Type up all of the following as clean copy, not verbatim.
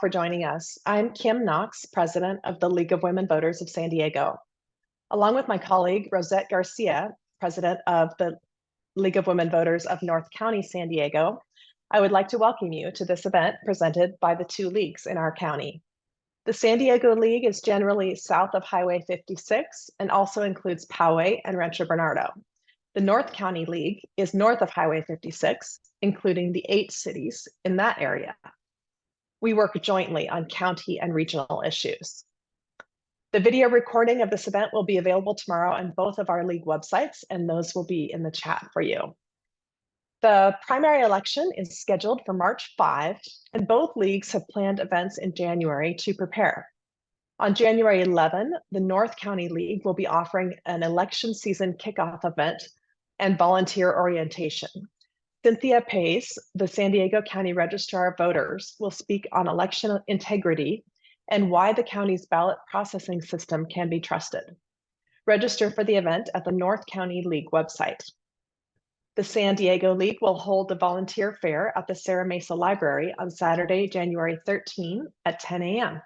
for joining us. I'm Kim Knox, president of the League of Women Voters of San Diego. Along with my colleague, Rosette Garcia, president of the League of Women Voters of North County, San Diego, I would like to welcome you to this event presented by the two leagues in our county. The San Diego League is generally south of Highway 56 and also includes Poway and Rancho Bernardo. The North County League is north of Highway 56, including the 8 cities in that area. We work jointly on county and regional issues. The video recording of this event will be available tomorrow on both of our league websites, and those will be in the chat for you. The primary election is scheduled for March 5, and both leagues have planned events in January to prepare. On January 11, the North County League will be offering an election season kickoff event and volunteer orientation. Cynthia Pace, the San Diego County Registrar of Voters, will speak on election integrity and why the county's ballot processing system can be trusted. Register for the event at the North County League website. The San Diego League will hold the volunteer fair at the Serra Mesa Library on Saturday, January 13 at 10 a.m.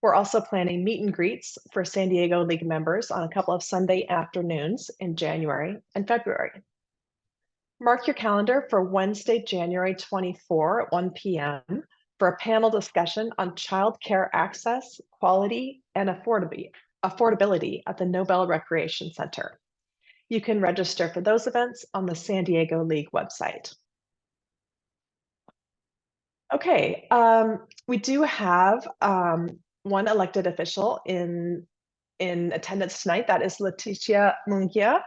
We're also planning meet and greets for San Diego League members on a couple of Sunday afternoons in January and February. Mark your calendar for Wednesday, January 24 at 1 p.m. for a panel discussion on childcare access, quality, and affordability at the Nobel Recreation Center. You can register for those events on the San Diego League website. Okay, we do have one elected official in attendance tonight. That is Leticia Munguia,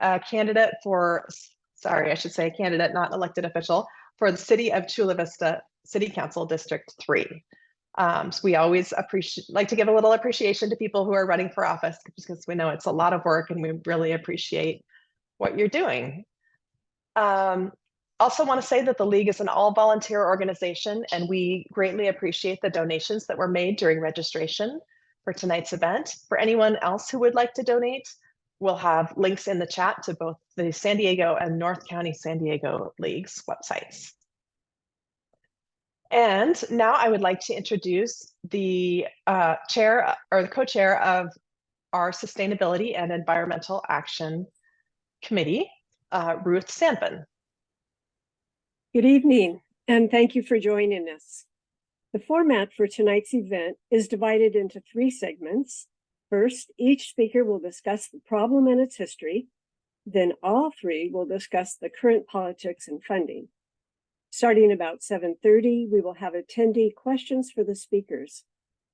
a candidate for, sorry, I should say candidate, not elected official, for the City of Chula Vista City Council District 3. So we always like to give a little appreciation to people who are running for office because we know it's a lot of work and we really appreciate what you're doing. Also want to say that the League is an all-volunteer organization, and we greatly appreciate the donations that were made during registration for tonight's event. For anyone else who would like to donate, we'll have links in the chat to both the San Diego and North County San Diego League's websites. And now I would like to introduce the chair or the co-chair of our Sustainability and Environmental Action Committee, Ruth Sandvin. Good evening, and thank you for joining us. The format for tonight's event is divided into 3 segments. First, each speaker will discuss the problem and its history. Then all 3 will discuss the current politics and funding. Starting about 7:30, we will have attendee questions for the speakers.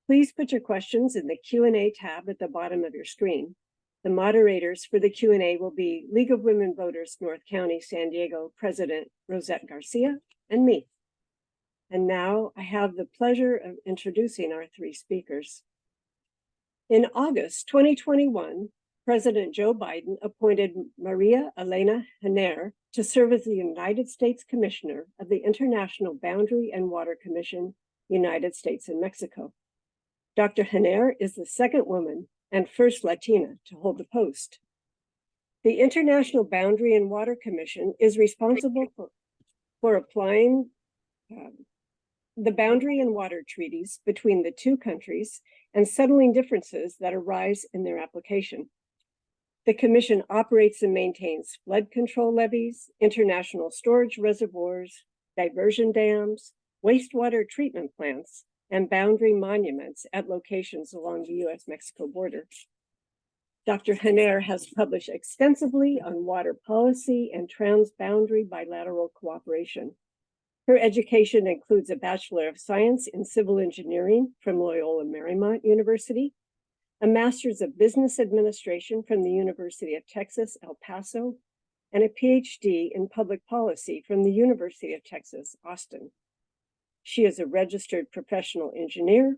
Please put your questions in the Q&A tab at the bottom of your screen. The moderators for the Q&A will be League of Women Voters North County San Diego President Rosette Garcia and me. And now I have the pleasure of introducing our 3 speakers. In August 2021, President Joe Biden appointed Maria-Elena Giner to serve as the United States Commissioner of the International Boundary and Water Commission, United States and Mexico. Dr. Giner is the 2nd woman and first Latina to hold the post. The International Boundary and Water Commission is responsible for applying the boundary and water treaties between the 2 countries and settling differences that arise in their application. The Commission operates and maintains flood control levees, international storage reservoirs, diversion dams, wastewater treatment plants, and boundary monuments at locations along the U.S.-Mexico border. Dr. Giner has published extensively on water policy and transboundary bilateral cooperation. Her education includes a Bachelor of Science in Civil Engineering from Loyola Marymount University, a Master's of Business Administration from the University of Texas, El Paso, and a PhD in Public Policy from the University of Texas, Austin. She is a registered professional engineer,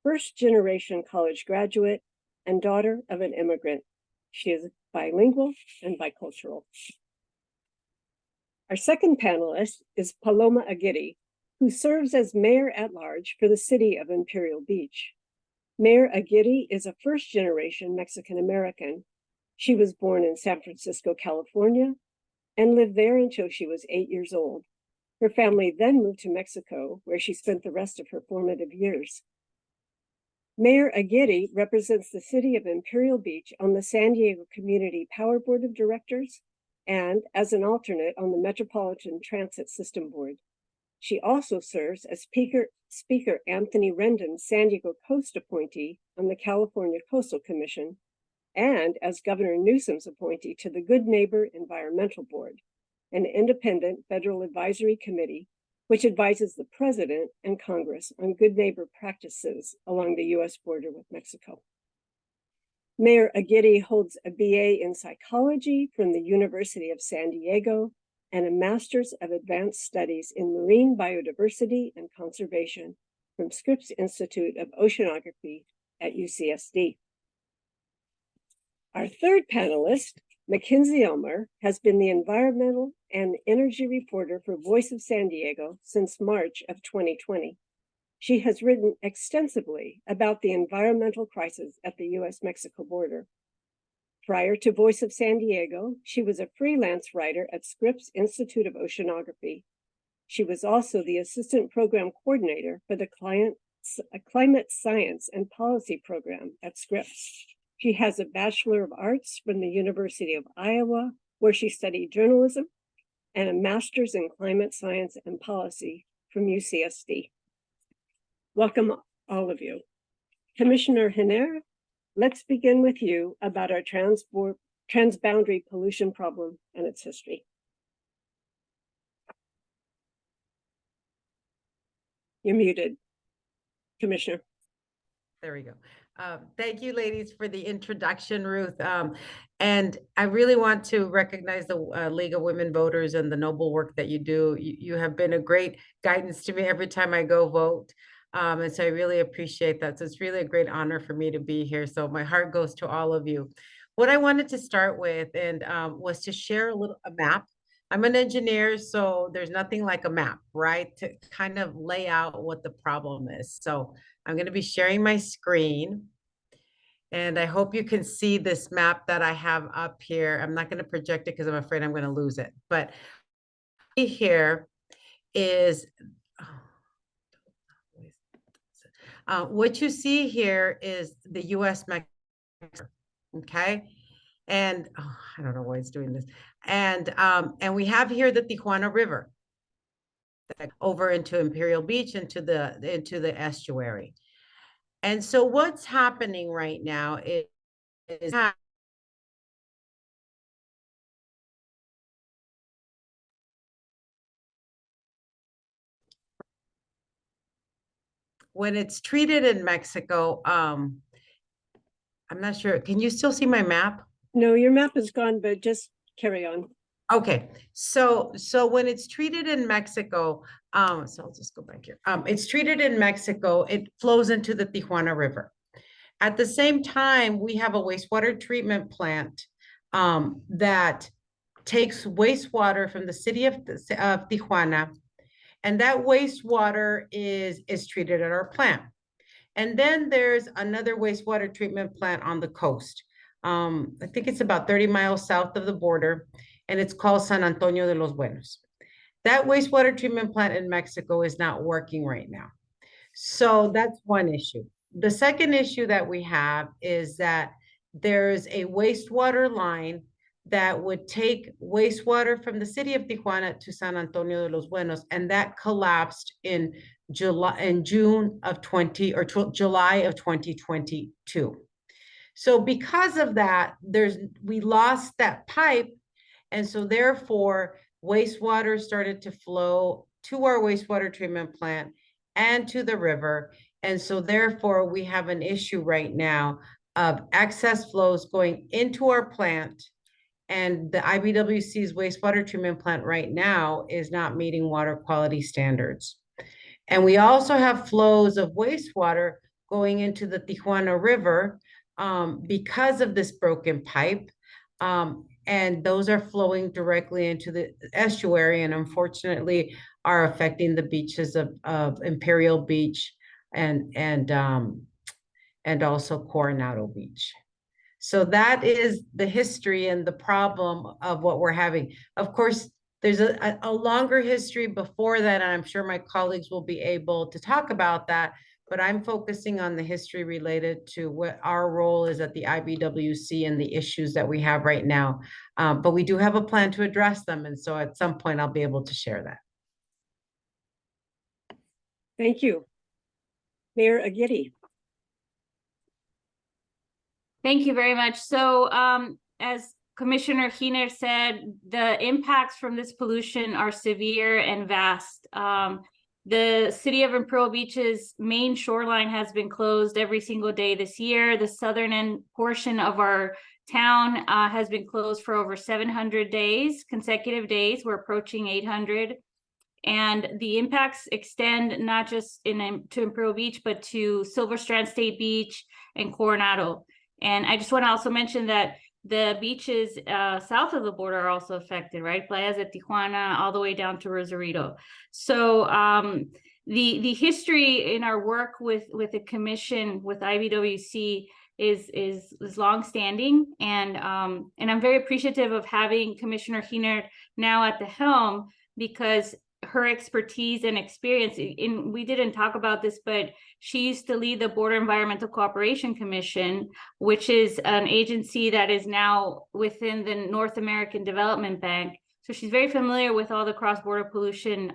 first-generation college graduate, and daughter of an immigrant. She is bilingual and bicultural. Our second panelist is Paloma Aguirre, who serves as mayor-at-large for the city of Imperial Beach. Mayor Aguirre is a first-generation Mexican-American. She was born in San Francisco, California, and lived there until she was 8 years old. Her family then moved to Mexico, where she spent the rest of her formative years. Mayor Aguirre represents the city of Imperial Beach on the San Diego Community Power Board of Directors and as an alternate on the Metropolitan Transit System Board. She also serves as Speaker Anthony Rendon's San Diego Coast appointee on the California Coastal Commission and as Governor Newsom's appointee to the Good Neighbor Environmental Board, an independent federal advisory committee which advises the President and Congress on good neighbor practices along the U.S. border with Mexico. Mayor Aguirre holds a BA in psychology from the University of San Diego and a Master's of Advanced Studies in Marine Biodiversity and Conservation from Scripps Institute of Oceanography at UCSD. Our third panelist, MacKenzie Elmer, has been the environmental and energy reporter for Voice of San Diego since March of 2020. She has written extensively about the environmental crisis at the U.S.-Mexico border. Prior to Voice of San Diego, she was a freelance writer at Scripps Institute of Oceanography. She was also the assistant program coordinator for the Climate Science and Policy program at Scripps. She has a Bachelor of Arts from the University of Iowa, where she studied journalism, and a Master's in Climate Science and Policy from UCSD. Welcome, all of you. Commissioner Giner, let's begin with you about our transboundary pollution problem and its history. You're muted, Commissioner. There we go. Thank you, ladies, for the introduction, Ruth. And I really want to recognize the League of Women Voters and the noble work that you do. You have been a great guidance to me every time I go vote. And so I really appreciate that. So it's really a great honor for me to be here. So my heart goes to all of you. What I wanted to start with was to share a map. I'm an engineer, so there's nothing like a map, right? To kind of lay out what the problem is. So I'm going to be sharing my screen. And I hope you can see this map that I have up here. I'm not going to project it because I'm afraid I'm going to lose it. But here is, what you see here is the U.S. Mexico, okay? And I don't know why it's doing this. And we have here the Tijuana River over into Imperial Beach, into the estuary. And so what's happening right now is when it's treated in Mexico, I'm not sure. Can you still see my map? No, your map is gone, but just carry on. Okay, so when it's treated in Mexico, so I'll just go back here. It's treated in Mexico, it flows into the Tijuana River. At the same time, we have a wastewater treatment plant that takes wastewater from the city of Tijuana, and that wastewater is treated at our plant. And then there's another wastewater treatment plant on the coast. I think it's about 30 miles south of the border, and it's called San Antonio de los Buenos. That wastewater treatment plant in Mexico is not working right now. So that's one issue. The second issue that we have is that there's a wastewater line that would take wastewater from the city of Tijuana to San Antonio de los Buenos, and that collapsed in July of 2022. So because of that, we lost that pipe, and so therefore wastewater started to flow to our wastewater treatment plant and to the river. And so therefore we have an issue right now of excess flows going into our plant, and the IBWC's wastewater treatment plant right now is not meeting water quality standards. And we also have flows of wastewater going into the Tijuana River because of this broken pipe. And those are flowing directly into the estuary, and unfortunately are affecting the beaches of Imperial Beach and also Coronado Beach. So that is the history and the problem of what we're having. Of course, There's a longer history before that, and I'm sure my colleagues will be able to talk about that, but I'm focusing on the history related to what our role is at the IBWC and the issues that we have right now. But we do have a plan to address them, and so at some point I'll be able to share that. Thank you. Mayor Aguirre. Thank you very much. So as Commissioner Giner said, the impacts from this pollution are severe and vast. The city of Imperial Beach's main shoreline has been closed every single day this year. The southern end portion of our town has been closed for over 700 days, consecutive days. We're approaching 800. And the impacts extend not just to Imperial Beach, but to Silver Strand State Beach and Coronado. And I just want to also mention that the beaches south of the border are also affected, right? Playas de Tijuana, all the way down to Rosarito. So the history in our work with the commission, with IBWC, is longstanding, and I'm very appreciative of having Commissioner Giner now at the helm, because her expertise and experience we didn't talk about this, but she used to lead the Border Environmental Cooperation Commission, which is an agency that is now within the North American Development Bank. So she's very familiar with all the cross-border pollution,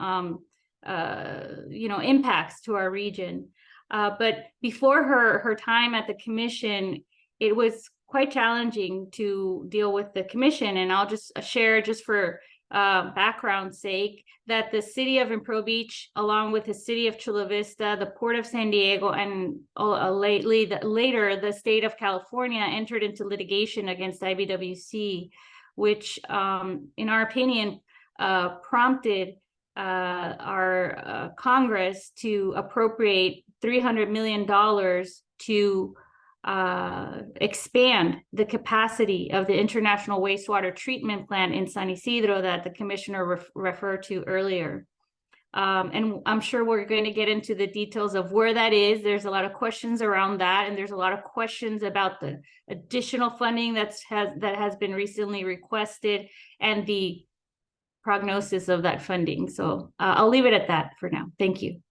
impacts to our region. But before her time at the commission, it was quite challenging to deal with the commission. And I'll just share, just for background's sake, that the city of Imperial Beach, along with the city of Chula Vista, the port of San Diego, and later the state of California, entered into litigation against IBWC, which in our opinion prompted our Congress to appropriate $300 million to expand the capacity of the International Wastewater Treatment Plant in San Isidro that the commissioner referred to earlier. And I'm sure we're going to get into the details of where that is. There's a lot of questions around that, and there's a lot of questions about the additional funding that has been recently requested and the prognosis of that funding. So I'll leave it at that for now. Thank you.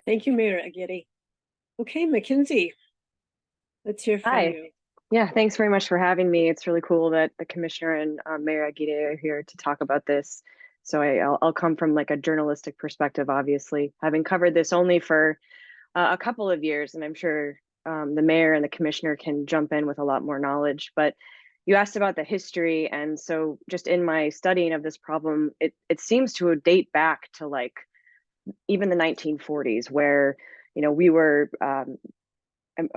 Thank you, Mayor Aguirre. Okay, MacKenzie, let's hear from you. Yeah, thanks very much for having me. It's really cool that the commissioner and Mayor Aguirre are here to talk about this. So I'll come from like a journalistic perspective, obviously, having covered this only for a couple of years, and I'm sure the mayor and the commissioner can jump in with a lot more knowledge. But you asked about the history, and so just in my studying of this problem, it seems to date back to like even the 1940s, where we were,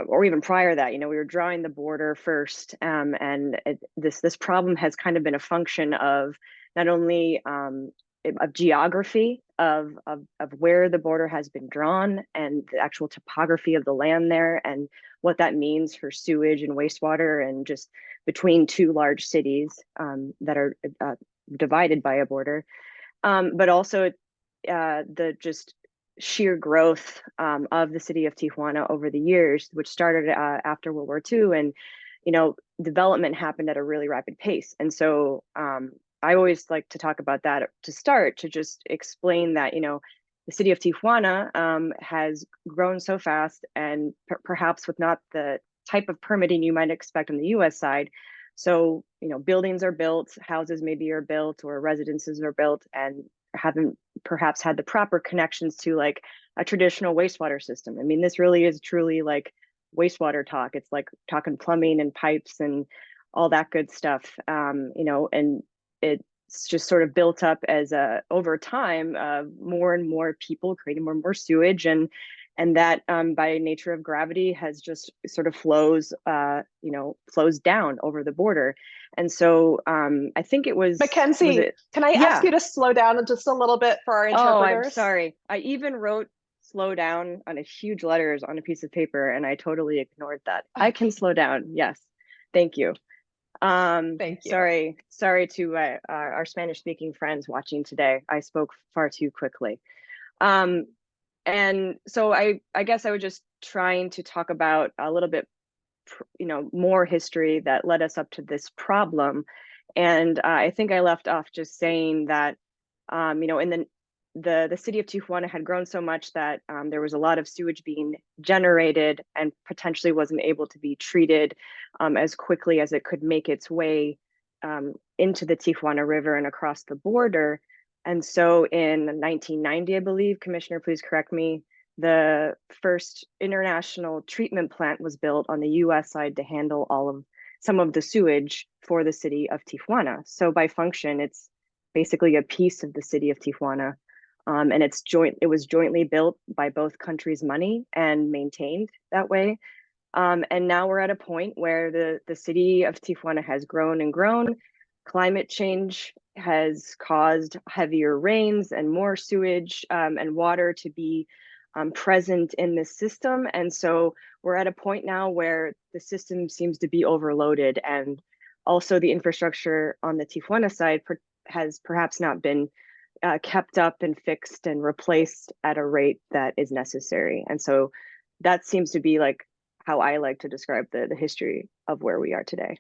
or even prior to that, we were drawing the border first, and this problem has kind of been a function of not only of geography of where the border has been drawn, and the actual topography of the land there, and what that means for sewage and wastewater, and just between two large cities that are divided by a border, but also the just sheer growth of the city of Tijuana over the years, which started after World War II, and development happened at a really rapid pace. And so I always like to talk about that to start, to just explain that the city of Tijuana has grown so fast, and perhaps with not the type of permitting you might expect on the US side. So buildings are built, houses maybe are built, or residences are built, and haven't perhaps had the proper connections to like a traditional wastewater system. I mean, this really is truly like wastewater talk. It's like talking plumbing and pipes and all that good stuff, and it's just sort of built up as over time, more and more people creating more and more sewage, and that by nature of gravity has just sort of flows down over the border. And so I think it was MacKenzie, can I ask you to slow down just a little bit for our interpreters? Oh, I'm sorry. I even wrote slow down on a huge letters on a piece of paper, and I totally ignored that. I can slow down. Yes. Thank you. Thank you. Sorry to our Spanish speaking friends watching today. I spoke far too quickly. And so I guess I was just trying to talk about a little bit more history that led us up to this problem. And I think I left off just saying that, you know, in the city of Tijuana had grown so much that there was a lot of sewage being generated and potentially wasn't able to be treated as quickly as it could make its way into the Tijuana River and across the border. And so in 1990, I believe, Commissioner, please correct me, the first international treatment plant was built on the US side to handle some of the sewage for the city of Tijuana. So by function, it's basically a piece of the city of Tijuana. And it was jointly built by both countries' money and maintained that way. And now we're at a point where the city of Tijuana has grown and grown. Climate change has caused heavier rains and more sewage and water to be present in this system. And so we're at a point now where the system seems to be overloaded, and also the infrastructure on the Tijuana side has perhaps not been kept up and fixed and replaced at a rate that is necessary. And so that seems to be like how I like to describe the history of where we are today.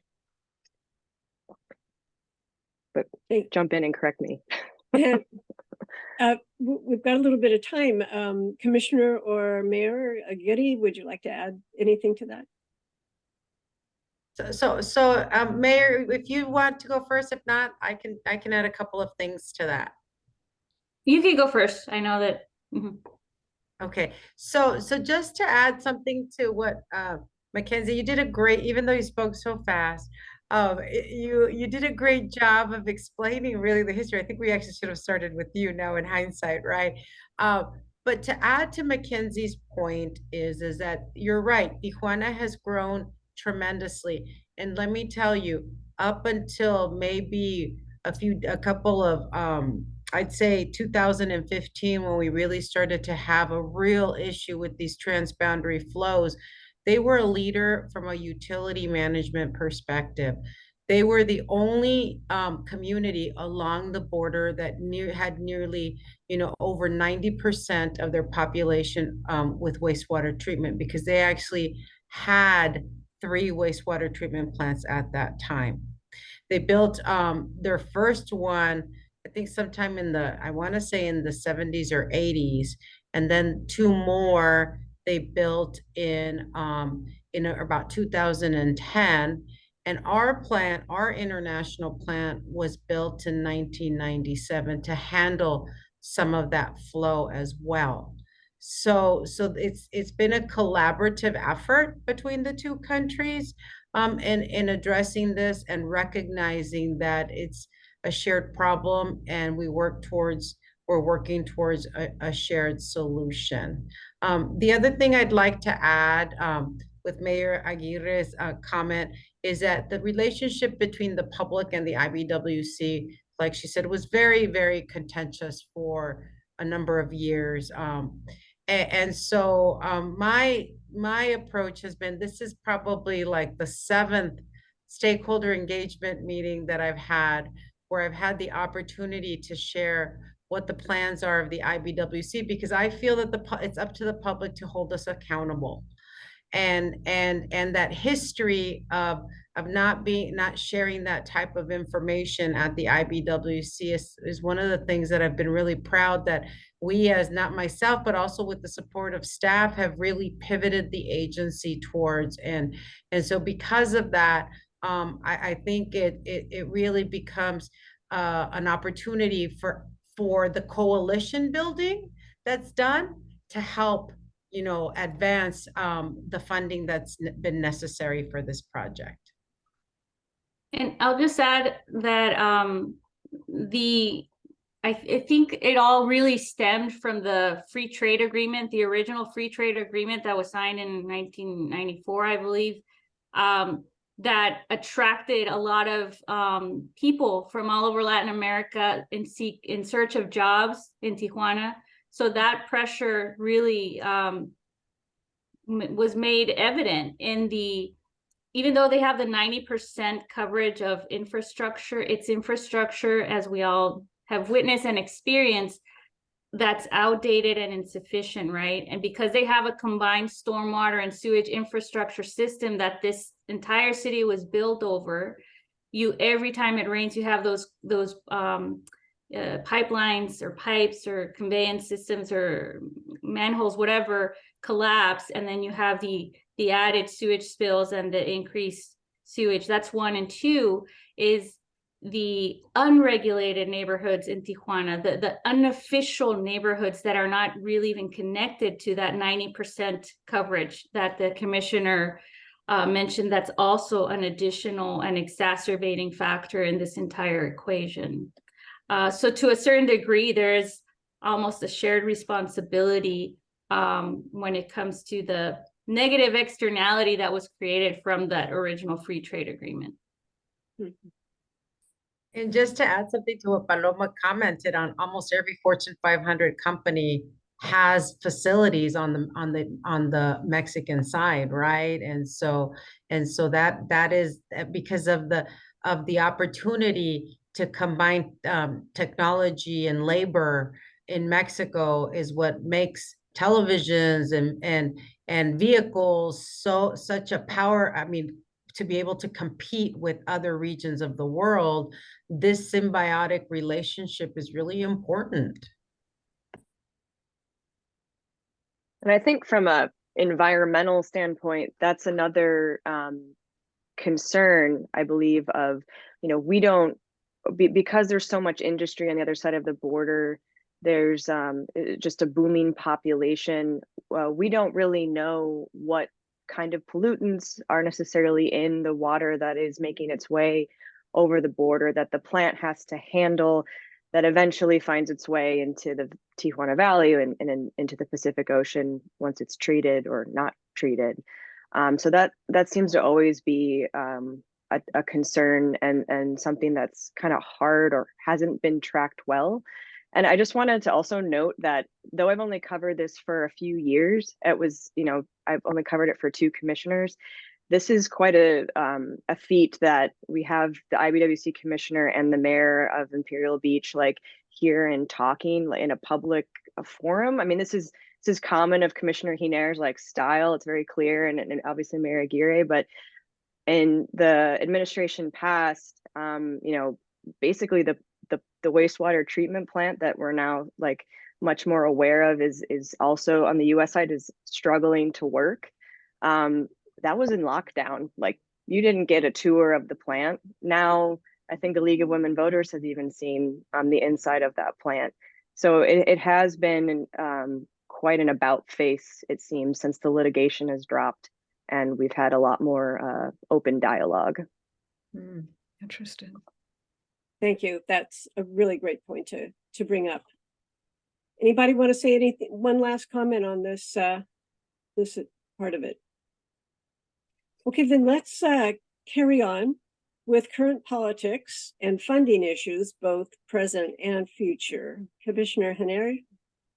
But jump in and correct me. We've got a little bit of time. Commissioner or Mayor Aguirre, would you like to add anything to that? Mayor, if you want to go first, if not, I can add a couple of things to that. You can go first. I know that. Okay, so just to add something to what MacKenzie, you did a great, even though you spoke so fast, you did a great job of explaining really the history. I think we actually should have started with you now in hindsight, right? But to add to MacKenzie's point is that you're right, Tijuana has grown tremendously. And let me tell you, up until maybe a couple of I'd say 2015, when we really started to have a real issue with these transboundary flows, they were a leader from a utility management perspective. They were the only community along the border that had nearly, over 90% of their population with wastewater treatment, because they actually had 3 wastewater treatment plants at that time. They built their first one, I think sometime I want to say in the 70s or 80s, and then 2 more they built in about 2010. And our international plant was built in 1997 to handle some of that flow as well. So it's been a collaborative effort between the 2 countries in addressing this and recognizing that it's a shared problem, and we're working towards a shared solution. The other thing I'd like to add with Mayor Aguirre's comment is that the relationship between the public and the IBWC, like she said, was very, very contentious for a number of years. And so my approach has been, this is probably like the 7th stakeholder engagement meeting that I've had, where I've had the opportunity to share what the plans are of the IBWC, because I feel that it's up to the public to hold us accountable. And that history of not sharing that type of information at the IBWC is one of the things that I've been really proud that we, as not myself, but also with the support of staff, have really pivoted the agency towards. And so because of that, I think it really becomes an opportunity for the coalition building that's done to help advance the funding that's been necessary for this project. And I'll just add that I think it all really stemmed from the free trade agreement, the original free trade agreement that was signed in 1994, I believe, that attracted a lot of people from all over Latin America in search of jobs in Tijuana. So that pressure really was made evident even though they have the 90% coverage of infrastructure, it's infrastructure, as we all have witnessed and experienced, that's outdated and insufficient, right? And because they have a combined stormwater and sewage infrastructure system that this entire city was built over, every time it rains, you have those pipelines or pipes or conveyance systems or manholes, whatever, collapse, and then you have the added sewage spills and the increased sewage. That's one. And two is the unregulated neighborhoods in Tijuana, the unofficial neighborhoods that are not really even connected to that 90% coverage that the commissioner mentioned. That's also an additional and exacerbating factor in this entire equation. So to a certain degree, there's almost a shared responsibility when it comes to the negative externality that was created from that original free trade agreement. And just to add something to what Paloma commented on, almost every Fortune 500 company has facilities on the Mexican side, right? And so that is because of the opportunity to combine technology and labor in Mexico is what makes televisions and vehicles such a power. I mean, to be able to compete with other regions of the world, this symbiotic relationship is really important. And I think from a environmental standpoint, that's another concern, I believe, of, we don't, because there's so much industry on the other side of the border, there's just a booming population. We don't really know what kind of pollutants are necessarily in the water that is making its way over the border that the plant has to handle, that eventually finds its way into the Tijuana Valley and into the Pacific Ocean once it's treated or not treated. So that seems to always be a concern and something that's kind of hard or hasn't been tracked well. And I just wanted to also note that though I've only covered this for a few years, it was, I've only covered it for 2 commissioners. This is quite a feat that we have the IBWC commissioner and the mayor of Imperial Beach here and talking in a public forum. I mean, this is common of Commissioner Giner's style. It's very clear, and obviously Mayor Aguirre, but in the administration past, basically the wastewater treatment plant that we're now much more aware of is also on the US side is struggling to work. That was in lockdown. You didn't get a tour of the plant. Now I think the League of Women Voters has even seen the inside of that plant. So it has been quite an about face, it seems, since the litigation has dropped and we've had a lot more open dialogue. Interesting. Thank you. That's a really great point to bring up. Anybody want to say anything? One last comment on this this part of it. Okay, then let's carry on with current politics and funding issues, both present and future. Commissioner Giner,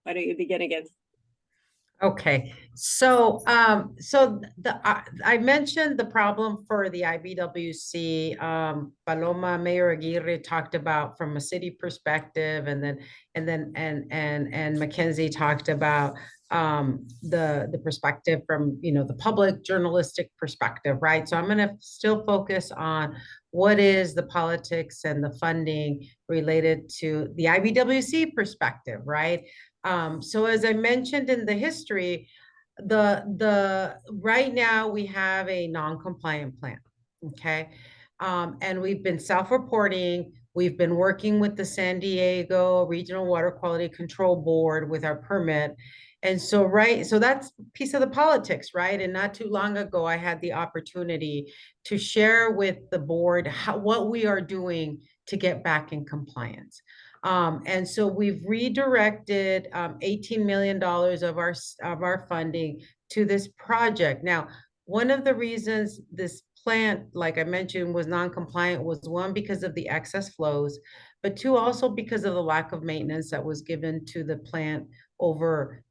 why don't you begin again? Okay, so I mentioned the problem for the IBWC. Paloma, Mayor Aguirre talked about from a city perspective, and MacKenzie talked about the perspective from the public journalistic perspective, right? So I'm going to still focus on what is the politics and the funding related to the IBWC perspective, right? So as I mentioned in the history, right now we have a non-compliant plant, okay? And we've been self-reporting. We've been working with the San Diego Regional Water Quality Control Board with our permit. And so, so that's a piece of the politics, right? And not too long ago, I had the opportunity to share with the board what we are doing to get back in compliance. And so we've redirected $18 million of our funding to this project. Now, one of the reasons this plant, like I mentioned, was non-compliant was one, because of the excess flows, but two, also because of the lack of maintenance that was given to the plant over,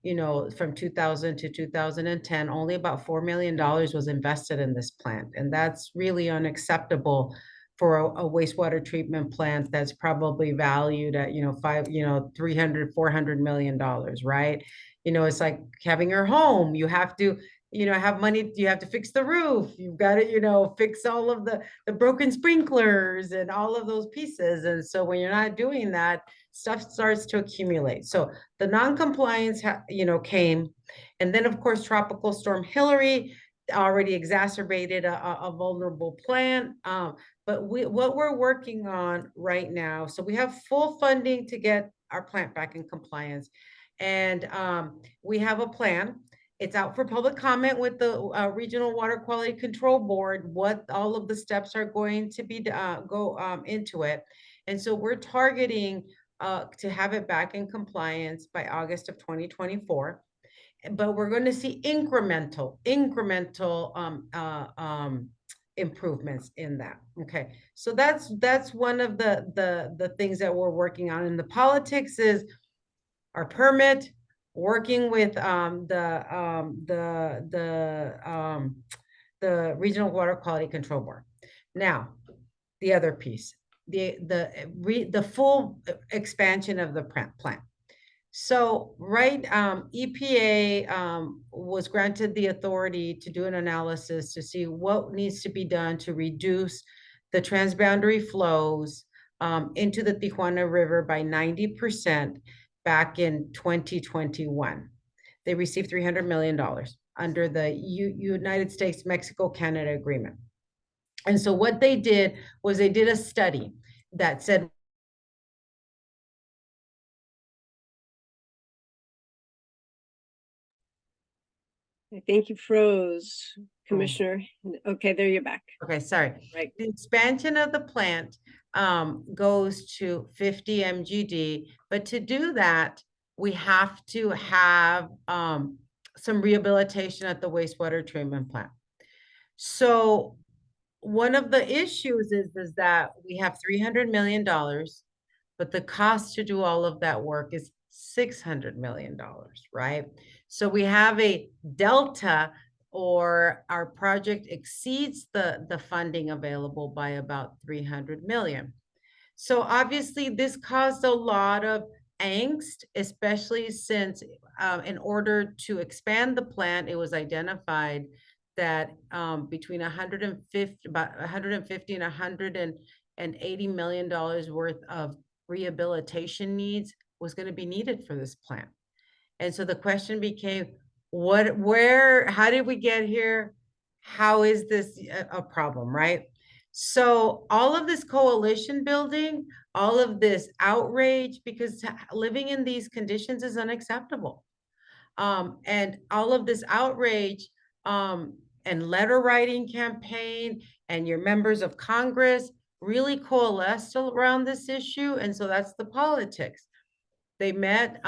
from 2000 to 2010. Only about $4 million was invested in this plant. And that's really unacceptable for a wastewater treatment plant that's probably valued at, $300, $400 million, right? It's like having your home. You have to, have money, you have to fix the roof. You've got to, fix all of the broken sprinklers and all of those pieces. And so when you're not doing that, stuff starts to accumulate. So the non-compliance, came. And then of course, Tropical Storm Hillary already exacerbated a vulnerable plant. But what we're working on right now, so we have full funding to get our plant back in compliance. And we have a plan. It's out for public comment with the Regional Water Quality Control Board, what all of the steps are going to be go into it. And so we're targeting to have it back in compliance by August of 2024. But we're going to see incremental improvements in that. Okay, so that's one of the things that we're working on. And the politics is our permit, working with the Regional Water Quality Control Board. Now, the other piece, the full expansion of the plant. So, right, EPA was granted the authority to do an analysis to see what needs to be done to reduce the transboundary flows into the Tijuana River by 90% back in 2021. They received $300 million under the United States-Mexico-Canada agreement. And so what they did was they did a study that said, I think you froze, Commissioner. Okay, there you're back. okay, sorry. Right. The expansion of the plant goes to 50 MGD, but to do that, we have to have some rehabilitation at the wastewater treatment plant. So one of the issues is that we have $300 million, but the cost to do all of that work is $600 million, right? So we have a delta, or our project exceeds the funding available by about 300 million. So obviously this caused a lot of angst, especially since in order to expand the plant, it was identified that between about 150 and $180 million worth of rehabilitation needs was going to be needed for this plant. And so the question became, how did we get here? How is this a problem, right? So all of this coalition building, all of this outrage, because living in these conditions is unacceptable. And all of this outrage and letter writing campaign and your members of Congress really coalesced around this issue. And so that's the politics. They met,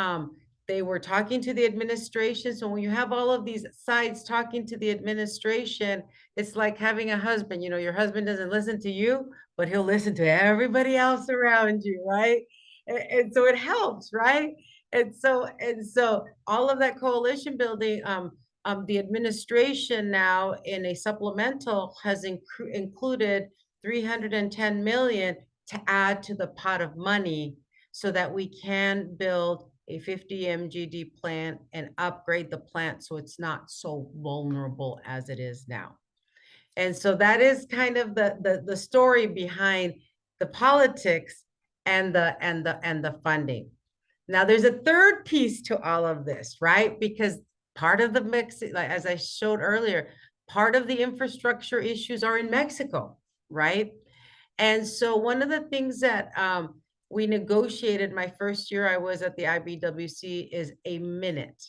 they were talking to the administration. So when you have all of these sides talking to the administration, it's like having a husband. Your husband doesn't listen to you, but he'll listen to everybody else around you, right? And so it helps, right? And so all of that coalition building, the administration now in a supplemental has included 310 million to add to the pot of money so that we can build a 50 MGD plant and upgrade the plant so it's not so vulnerable as it is now. And so that is kind of the story behind the politics and the funding. Now there's a third piece to all of this, right? Because part of the mix, like as I showed earlier, part of the infrastructure issues are in Mexico, right? And so one of the things that we negotiated my first year I was at the IBWC is a minute.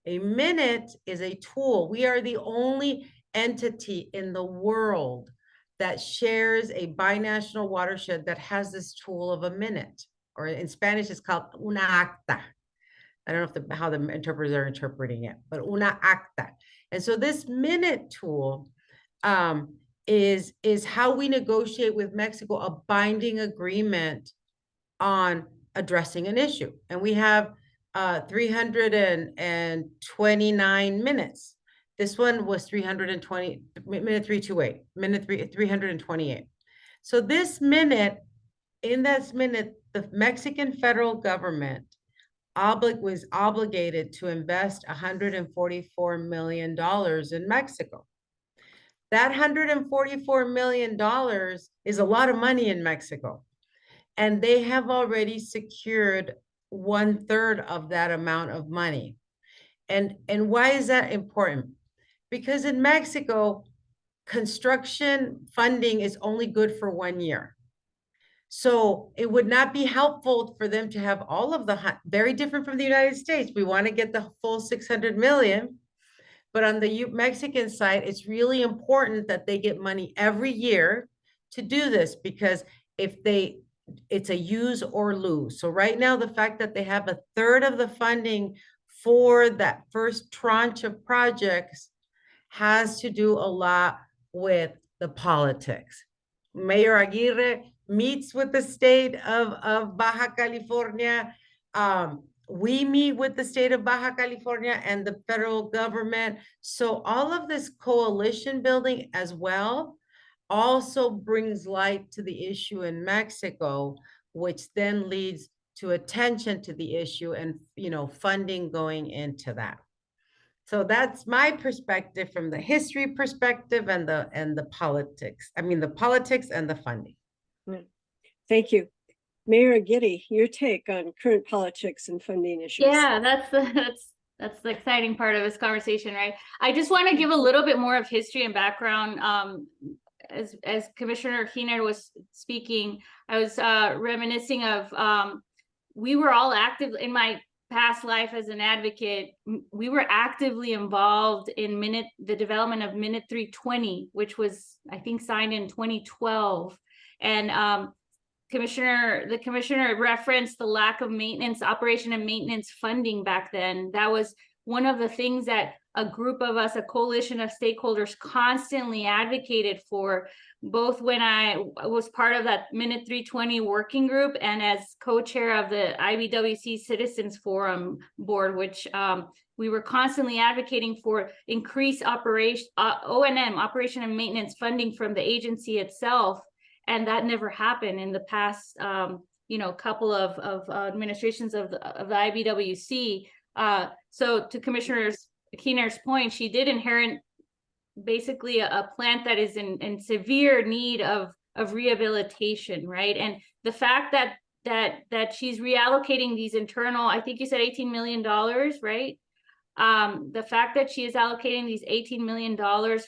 A minute is a tool. We are the only entity in the world that shares a binational watershed that has this tool of a minute, or in Spanish it's called una acta. I don't know how the interpreters are interpreting it, but una acta. And so this minute tool is how we negotiate with Mexico a binding agreement on addressing an issue. And we have 329 minutes. This one was 320, minute 328, minute 328. So this minute, in this minute, the Mexican federal government was obligated to invest $144 million in Mexico. That $144 million is a lot of money in Mexico. And they have already secured 1/3 of that amount of money. And why is that important? Because in Mexico, construction funding is only good for 1 year. So it would not be helpful for them to have all of the, very different from the United States. We want to get the full 600 million. But on the Mexican side, it's really important that they get money every year to do this, because it's a use or lose. So right now, the fact that they have 1/3 of the funding for that first tranche of projects has to do a lot with the politics. Mayor Aguirre meets with the state of Baja California. We meet with the state of Baja California and the federal government. So all of this coalition building as well also brings light to the issue in Mexico, which then leads to attention to the issue and, funding going into that. So that's my perspective from the history perspective and the politics. I mean, the politics and the funding. Thank you. Mayor Aguirre, your take on current politics and funding issues. Yeah, that's the exciting part of this conversation, right? I just want to give a little bit more of history and background. As Commissioner Giner was speaking, I was reminiscing of we were all active in my past life as an advocate. We were actively involved in the development of Minute 320, which was, I think, signed in 2012. And the commissioner referenced the lack of maintenance, operation and maintenance funding back then. That was one of the things that a group of us, a coalition of stakeholders, constantly advocated for, both when I was part of that Minute 320 working group and as co-chair of the IBWC Citizens Forum Board, which we were constantly advocating for increased O&M, operation and maintenance funding from the agency itself. And that never happened in the past, couple of administrations of the IBWC. So to Commissioner Giner's point, she did inherit basically a plant that is in severe need of rehabilitation, right? And the fact that she's reallocating these internal, I think you said $18 million, right? The fact that she is allocating these $18 million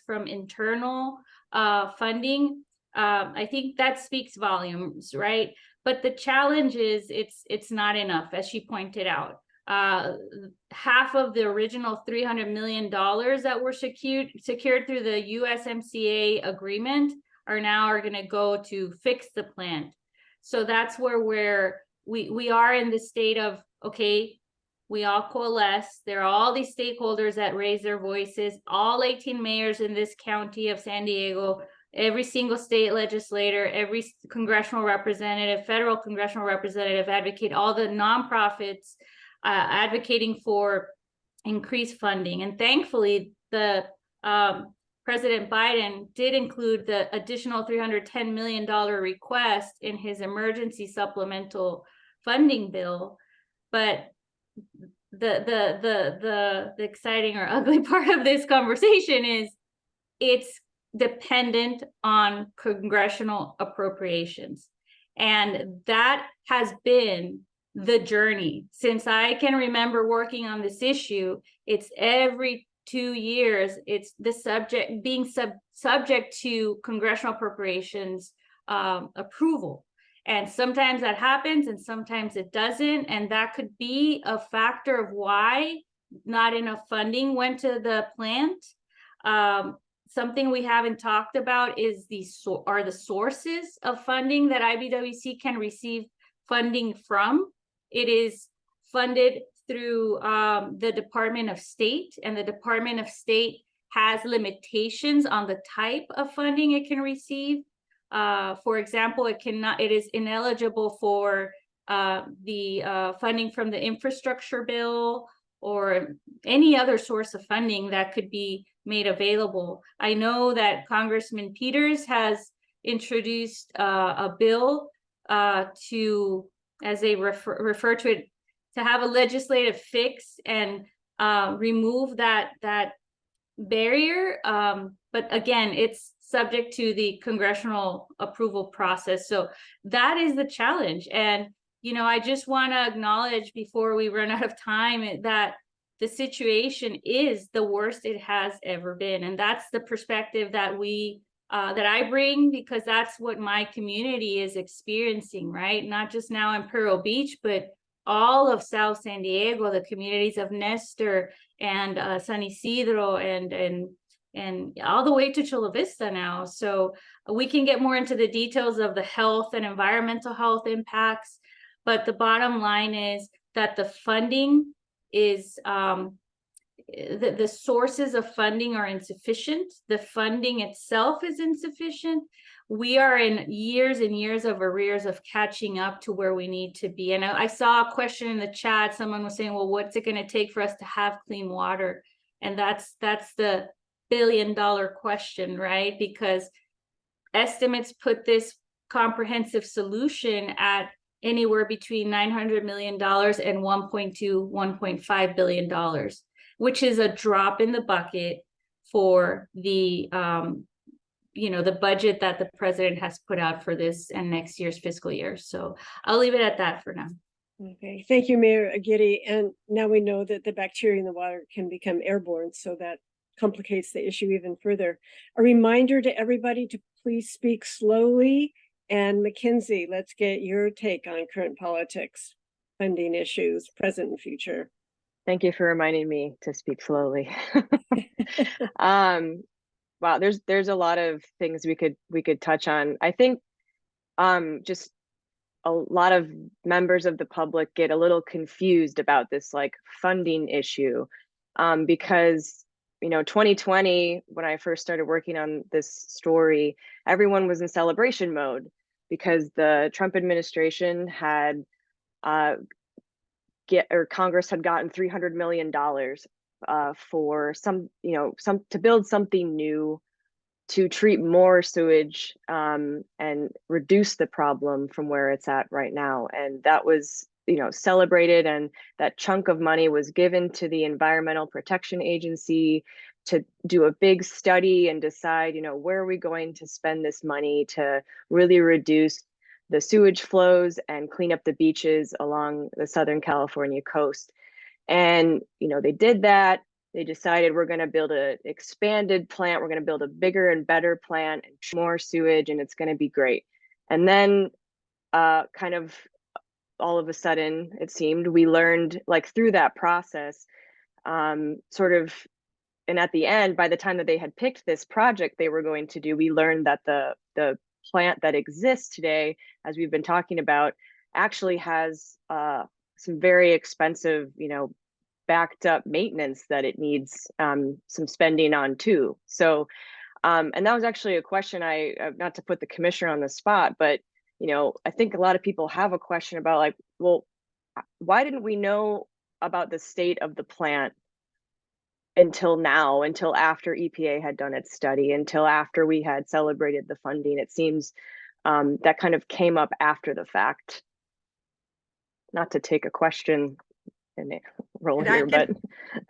from internal funding, I think that speaks volumes, right? But the challenge is it's not enough, as she pointed out. Half of the original $300 million that were secured through the USMCA agreement are going to go to fix the plant. So that's where we are in the state of, okay, we all coalesce. There are all these stakeholders that raise their voices, all 18 mayors in this county of San Diego, every single state legislator, every congressional representative, federal congressional representative advocate, all the nonprofits advocating for increased funding. And thankfully, the President Biden did include the additional $310 million request in his emergency supplemental funding bill. But the exciting or ugly part of this conversation is it's dependent on congressional appropriations. And that has been the journey since I can remember working on this issue. It's every 2 years, it's the subject being subject to congressional appropriations approval. And sometimes that happens and sometimes it doesn't. And that could be a factor of why not enough funding went to the plant. Something we haven't talked about is the sources of funding that IBWC can receive funding from. It is funded through the Department of State, and the Department of State has limitations on the type of funding it can receive. For example, it is ineligible for the funding from the infrastructure bill or any other source of funding that could be made available. I know that Congressman Peters has introduced a bill to, as they refer to it, to have a legislative fix and remove that barrier. But again, it's subject to the congressional approval process. So that is the challenge. And, you know, I just want to acknowledge before we run out of time that the situation is the worst it has ever been. And that's the perspective that that I bring, because that's what my community is experiencing, right? Not just now in Imperial Beach, but all of South San Diego, the communities of Nestor and San Isidro and all the way to Chula Vista now. So we can get more into the details of the health and environmental health impacts, but the bottom line is that the funding is the sources of funding are insufficient. The funding itself is insufficient. We are in years and years of arrears of catching up to where we need to be. And I saw a question in the chat. Someone was saying, well, what's it going to take for us to have clean water? And that's the billion-dollar question, right? Because estimates put this comprehensive solution at anywhere between $900 million and $1.5 billion, which is a drop in the bucket for the the budget that the president has put out for this and next year's fiscal year. So I'll leave it at that for now. Okay, thank you, Mayor Aguirre. And now we know that the bacteria in the water can become airborne, so that complicates the issue even further. A reminder to everybody to please speak slowly. And MacKenzie, let's get your take on current politics, funding issues, present and future. Thank you for reminding me to speak slowly. Wow, there's a lot of things we could touch on. I think just a lot of members of the public get a little confused about this like funding issue, because 2020, when I first started working on this story, everyone was in celebration mode because the Trump administration had Congress had gotten $300 million for to build something new, to treat more sewage and reduce the problem from where it's at right now. And that was celebrated, and that chunk of money was given to the Environmental Protection Agency to do a big study and decide where are we going to spend this money to really reduce the sewage flows and clean up the beaches along the Southern California coast. And they did that. They decided we're going to build an expanded plant. We're going to build a bigger and better plant and more sewage, and it's going to be great. And then kind of all of a sudden, it seemed, we learned through that process, and at the end, by the time that they had picked this project they were going to do, we learned that the plant that exists today, as we've been talking about, actually has some very expensive, backed up maintenance that it needs some spending on too. So, and that was actually a question not to put the commissioner on the spot, but I think a lot of people have a question about well, why didn't we know about the state of the plant until now, until after EPA had done its study, until after we had celebrated the funding? It seems that kind of came up after the fact. Not to take a question and roll here, but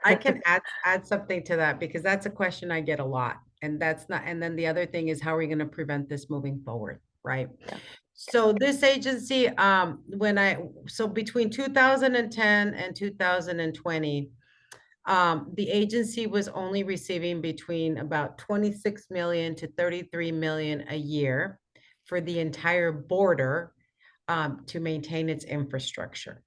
I can add something to that, because that's a question I get a lot. And that's not, and then the other thing is, how are we going to prevent this moving forward, right? Yeah. So this agency, so between 2010 and 2020, the agency was only receiving between about 26 million to 33 million a year for the entire border to maintain its infrastructure.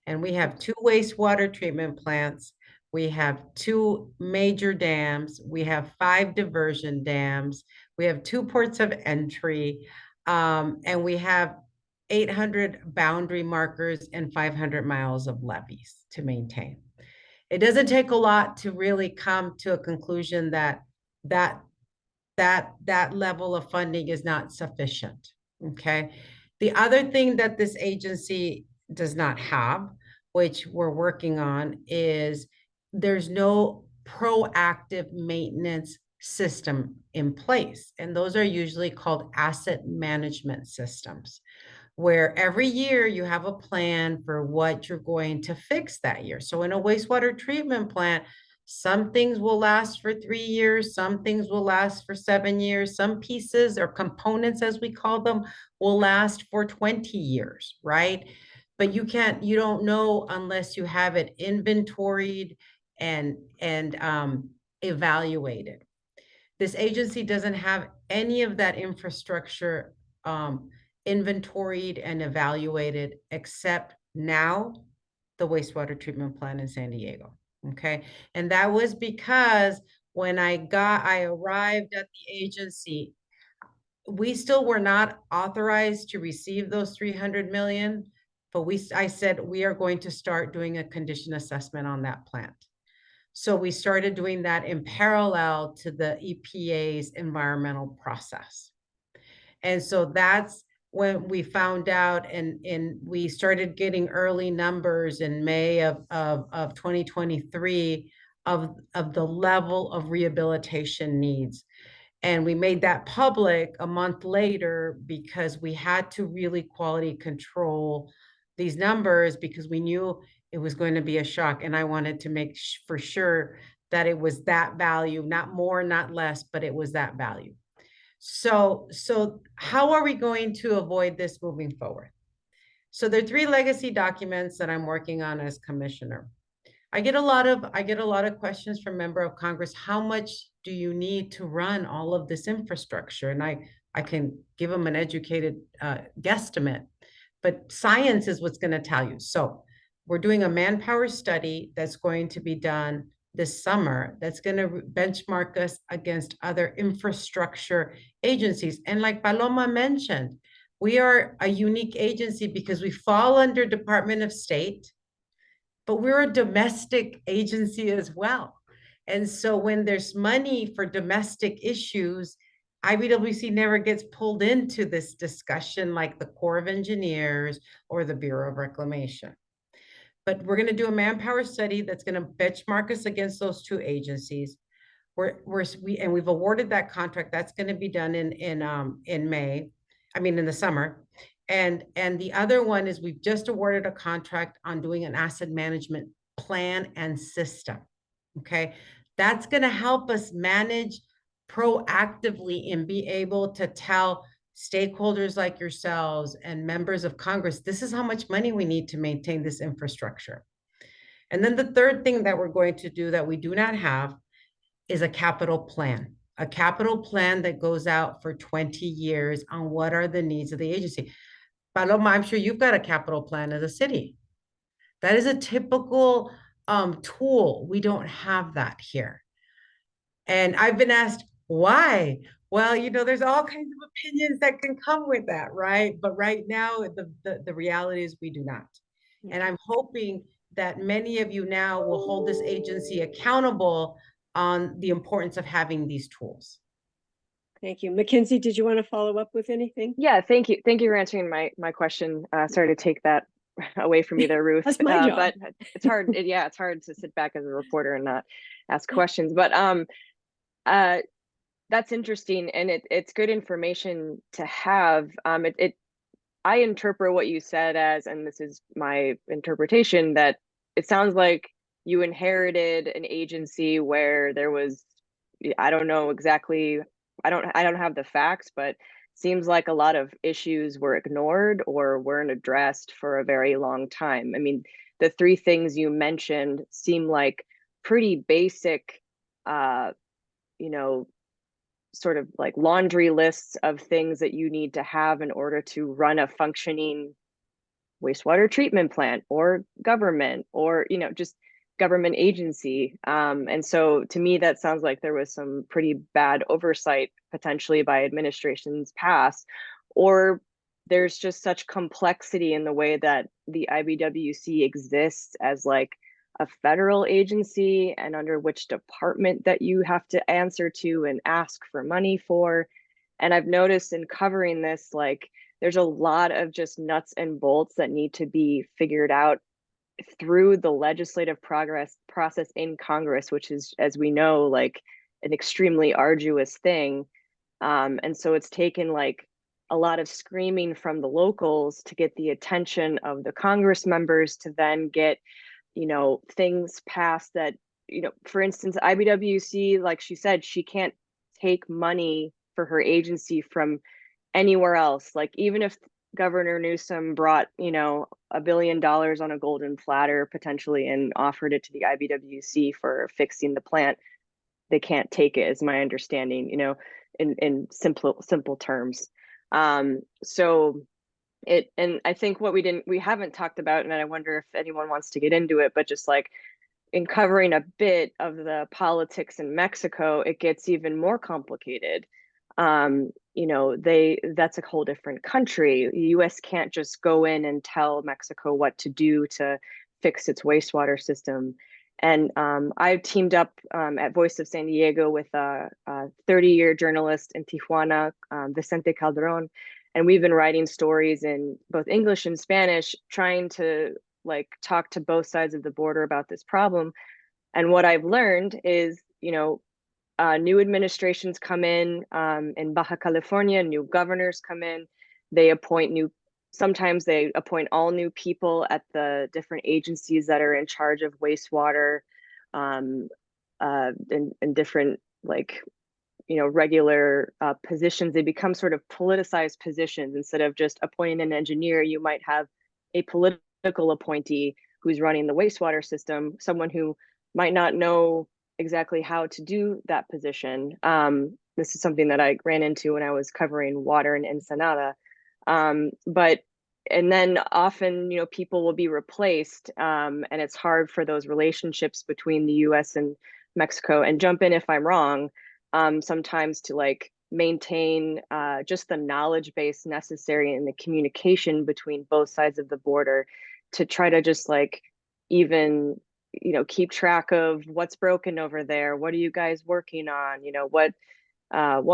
And we have 2 wastewater treatment plants. We have 2 major dams. We have 5 diversion dams. We have 2 ports of entry. And we have 800 boundary markers and 500 miles of levees to maintain. It doesn't take a lot to really come to a conclusion that level of funding is not sufficient. Okay. The other thing that this agency does not have, which we're working on, is there's no proactive maintenance system in place. And those are usually called asset management systems. where every year you have a plan for what you're going to fix that year. So in a wastewater treatment plant, some things will last for 3 years, some things will last for 7 years, some pieces or components, as we call them, will last for 20 years, right? But you don't know unless you have it inventoried and evaluated. This agency doesn't have any of that infrastructure inventoried and evaluated, except now the wastewater treatment plant in San Diego. Okay. And that was because when I arrived at the agency, we still were not authorized to receive those 300 million, but I said, we are going to start doing a condition assessment on that plant. So we started doing that in parallel to the EPA's environmental process. And so that's when we found out, and we started getting early numbers in May of 2023 of the level of rehabilitation needs. And we made that public a month later because we had to really quality control these numbers, because we knew it was going to be a shock. And I wanted to make for sure that it was that value, not more, not less, but it was that value. So how are we going to avoid this moving forward? So there are 3 legacy documents that I'm working on as commissioner. I get a lot of questions from member of Congress. How much do you need to run all of this infrastructure? And I can give them an educated guesstimate, but science is what's going to tell you. So we're doing a manpower study that's going to be done this summer, that's going to benchmark us against other infrastructure agencies. And like Paloma mentioned, we are a unique agency because we fall under Department of State, but we're a domestic agency as well. And so when there's money for domestic issues, IBWC never gets pulled into this discussion like the Corps of Engineers or the Bureau of Reclamation. But we're going to do a manpower study that's going to benchmark us against those 2 agencies. We've awarded that contract. That's going to be done in May. I mean, in the summer. And the other one is we've just awarded a contract on doing an asset management plan and system. Okay. That's going to help us manage proactively and be able to tell stakeholders like yourselves and members of Congress, this is how much money we need to maintain this infrastructure. And then the third thing that we're going to do that we do not have is a capital plan that goes out for 20 years on what are the needs of the agency. Paloma, I'm sure you've got a capital plan as a city. That is a typical tool. We don't have that here. And I've been asked, why? Well, there's all kinds of opinions that can come with that, right? But right now, the reality is we do not. And I'm hoping that many of you now will hold this agency accountable on the importance of having these tools. Thank you. MacKenzie, did you want to follow up with anything? Yeah, thank you. Thank you for answering my question. Sorry to take that away from you there, Ruth. That's my job. But it's hard. It's hard to sit back as a reporter and not ask questions. But that's interesting, and it's good information to have. I interpret what you said as, and this is my interpretation, that it sounds like you inherited an agency where there was, I don't know exactly, I don't have the facts, but seems like a lot of issues were ignored or weren't addressed for a very long time. I mean, the 3 things you mentioned seem like pretty basic, sort of like laundry lists of things that you need to have in order to run a functioning wastewater treatment plant or government or, just government agency. And so to me, that sounds like there was some pretty bad oversight potentially by administrations past, or there's just such complexity in the way that the IBWC exists as like a federal agency and under which department that you have to answer to and ask for money for. And I've noticed in covering this, like there's a lot of just nuts and bolts that need to be figured out through the legislative process in Congress, which is, as we know, like an extremely arduous thing. And so it's taken like a lot of screaming from the locals to get the attention of the Congress members to then get, you know, things passed that, you know, for instance, IBWC, like she said, she can't take money for her agency from anywhere else. Like even if Governor Newsom brought, you know, $1 billion on a golden platter potentially and offered it to the IBWC for fixing the plant, they can't take it, is my understanding, you know, in simple terms. So it, and I think what we haven't talked about, and I wonder if anyone wants to get into it, but just like in covering a bit of the politics in Mexico, it gets even more complicated. You know, that's a whole different country. The US can't just go in and tell Mexico what to do to fix its wastewater system. And I've teamed up at Voice of San Diego with a 30-year journalist in Tijuana, Vicente Calderon, and we've been writing stories in both English and Spanish, trying to like talk to both sides of the border about this problem. And what I've learned is, you know, new administrations come in Baja California, new governors come in, they appoint sometimes they appoint all new people at the different agencies that are in charge of wastewater and different, like, you know, regular positions. They become sort of politicized positions. Instead of just appointing an engineer, you might have a political appointee who's running the wastewater system, someone who might not know exactly how to do that position. This is something that I ran into when I was covering water in Ensenada. And then often, you know, people will be replaced, and it's hard for those relationships between the US and Mexico, and jump in if I'm wrong, sometimes to like maintain just the knowledge base necessary and the communication between both sides of the border to try to just like even, you know, keep track of what's broken over there, what are you guys working on, you know, what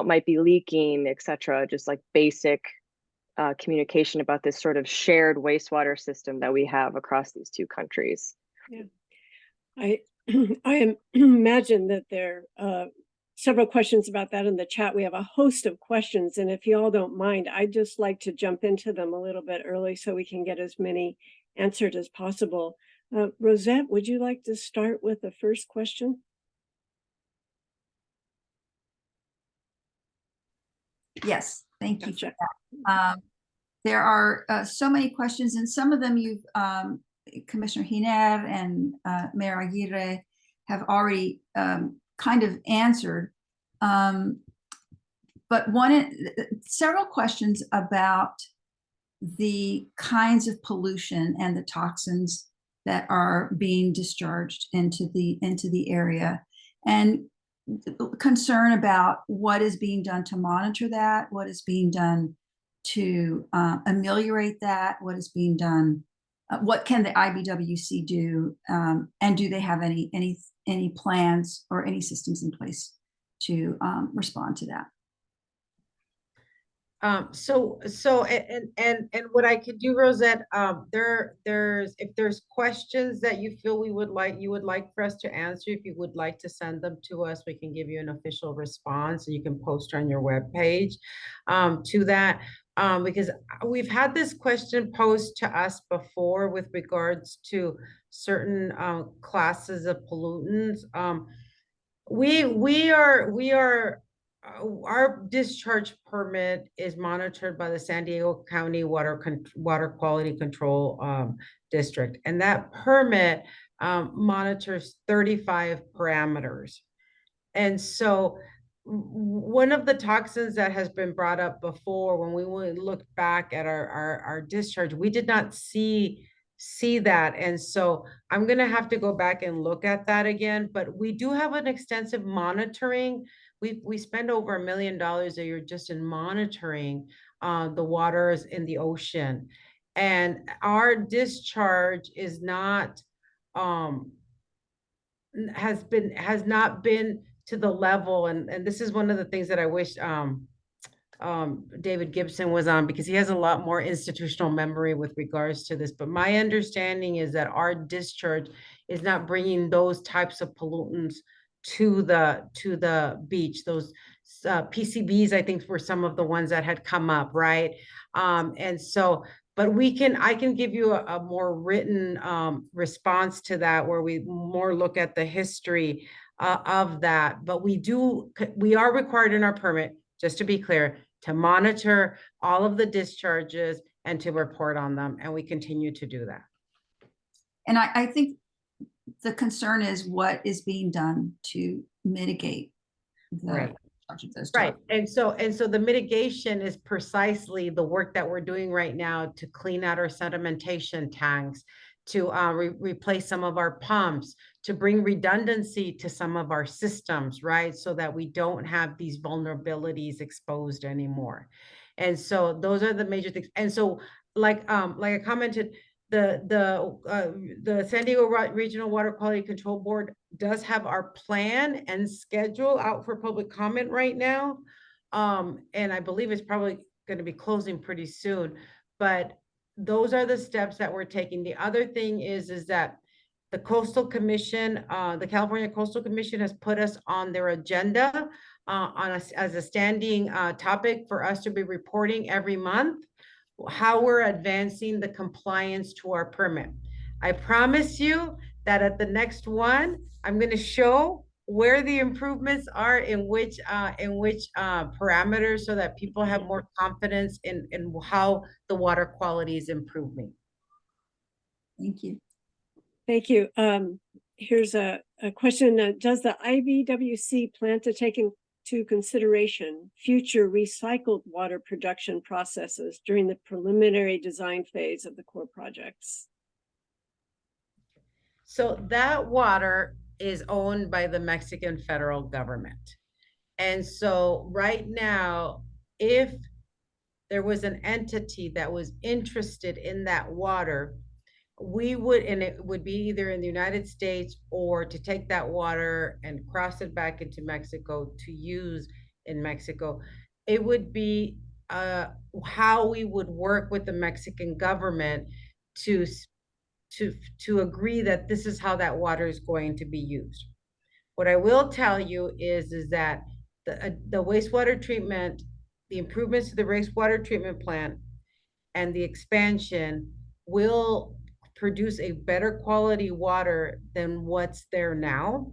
might be leaking, etc. Just like basic communication about this sort of shared wastewater system that we have across these two countries. Yeah, I imagine that there are several questions about that in the chat. We have a host of questions, and if you all don't mind, I'd just like to jump into them a little bit early so we can get as many answered as possible. Rosette, would you like to start with the first question? Yes, thank you Gotcha. for that. There are so many questions, and some of them you've, Commissioner Giner and Mayor Aguirre have already kind of answered. But several questions about the kinds of pollution and the toxins that are being discharged into the area, and concern about what is being done to monitor that, what is being done to ameliorate that, what is being done, what can the IBWC do, and do they have any plans or any systems in place to respond to that? So what I could do, Rosette, if there's questions that you feel you would like for us to answer, if you would like to send them to us, we can give you an official response, and you can post on your webpage to that. Because we've had this question posed to us before with regards to certain classes of pollutants. Our discharge permit is monitored by the San Diego County Water Quality Control District, and that permit monitors 35 parameters. And so one of the toxins that has been brought up before, when we looked back at our discharge, we did not see that. And so I'm going to have to go back and look at that again, but we do have an extensive monitoring. We spend over $1 million a year just in monitoring the waters in the ocean, and our discharge is not has not been to the level, and this is one of the things that I wish David Gibson was on, because he has a lot more institutional memory with regards to this. But my understanding is that our discharge is not bringing those types of pollutants to the beach. Those PCBs, I think, were some of the ones that had come up, right? And so, but I can give you a more written response to that, where we more look at the history of that. But we are required in our permit, just to be clear, to monitor all of the discharges and to report on them, and we continue to do that. And I think the concern is what is being done to mitigate the Right. charge of those Right. toxins. And so the mitigation is precisely the work that we're doing right now to clean out our sedimentation tanks, to replace some of our pumps, to bring redundancy to some of our systems, right? So that we don't have these vulnerabilities exposed anymore. And so those are the major things. And so like I commented, the San Diego Regional Water Quality Control Board does have our plan and schedule out for public comment right now. And I believe it's probably going to be closing pretty soon, but those are the steps that we're taking. The other thing is that the Coastal Commission, the California Coastal Commission has put us on their agenda as a standing topic for us to be reporting every month how we're advancing the compliance to our permit. I promise you that at the next one, I'm going to show where the improvements are in which parameters, so that people have more confidence in how the water quality is improving. Thank you. Thank you. Here's a question. Does the IBWC plan to take into consideration future recycled water production processes during the preliminary design phase of the core projects? So that water is owned by the Mexican federal government. And so right now, if there was an entity that was interested in that water, and it would be either in the United States or to take that water and cross it back into Mexico to use in Mexico. It would be how we would work with the Mexican government to agree that this is how that water is going to be used. What I will tell you is that the wastewater treatment, the improvements to the wastewater treatment plant and the expansion will produce a better quality water than what's there now.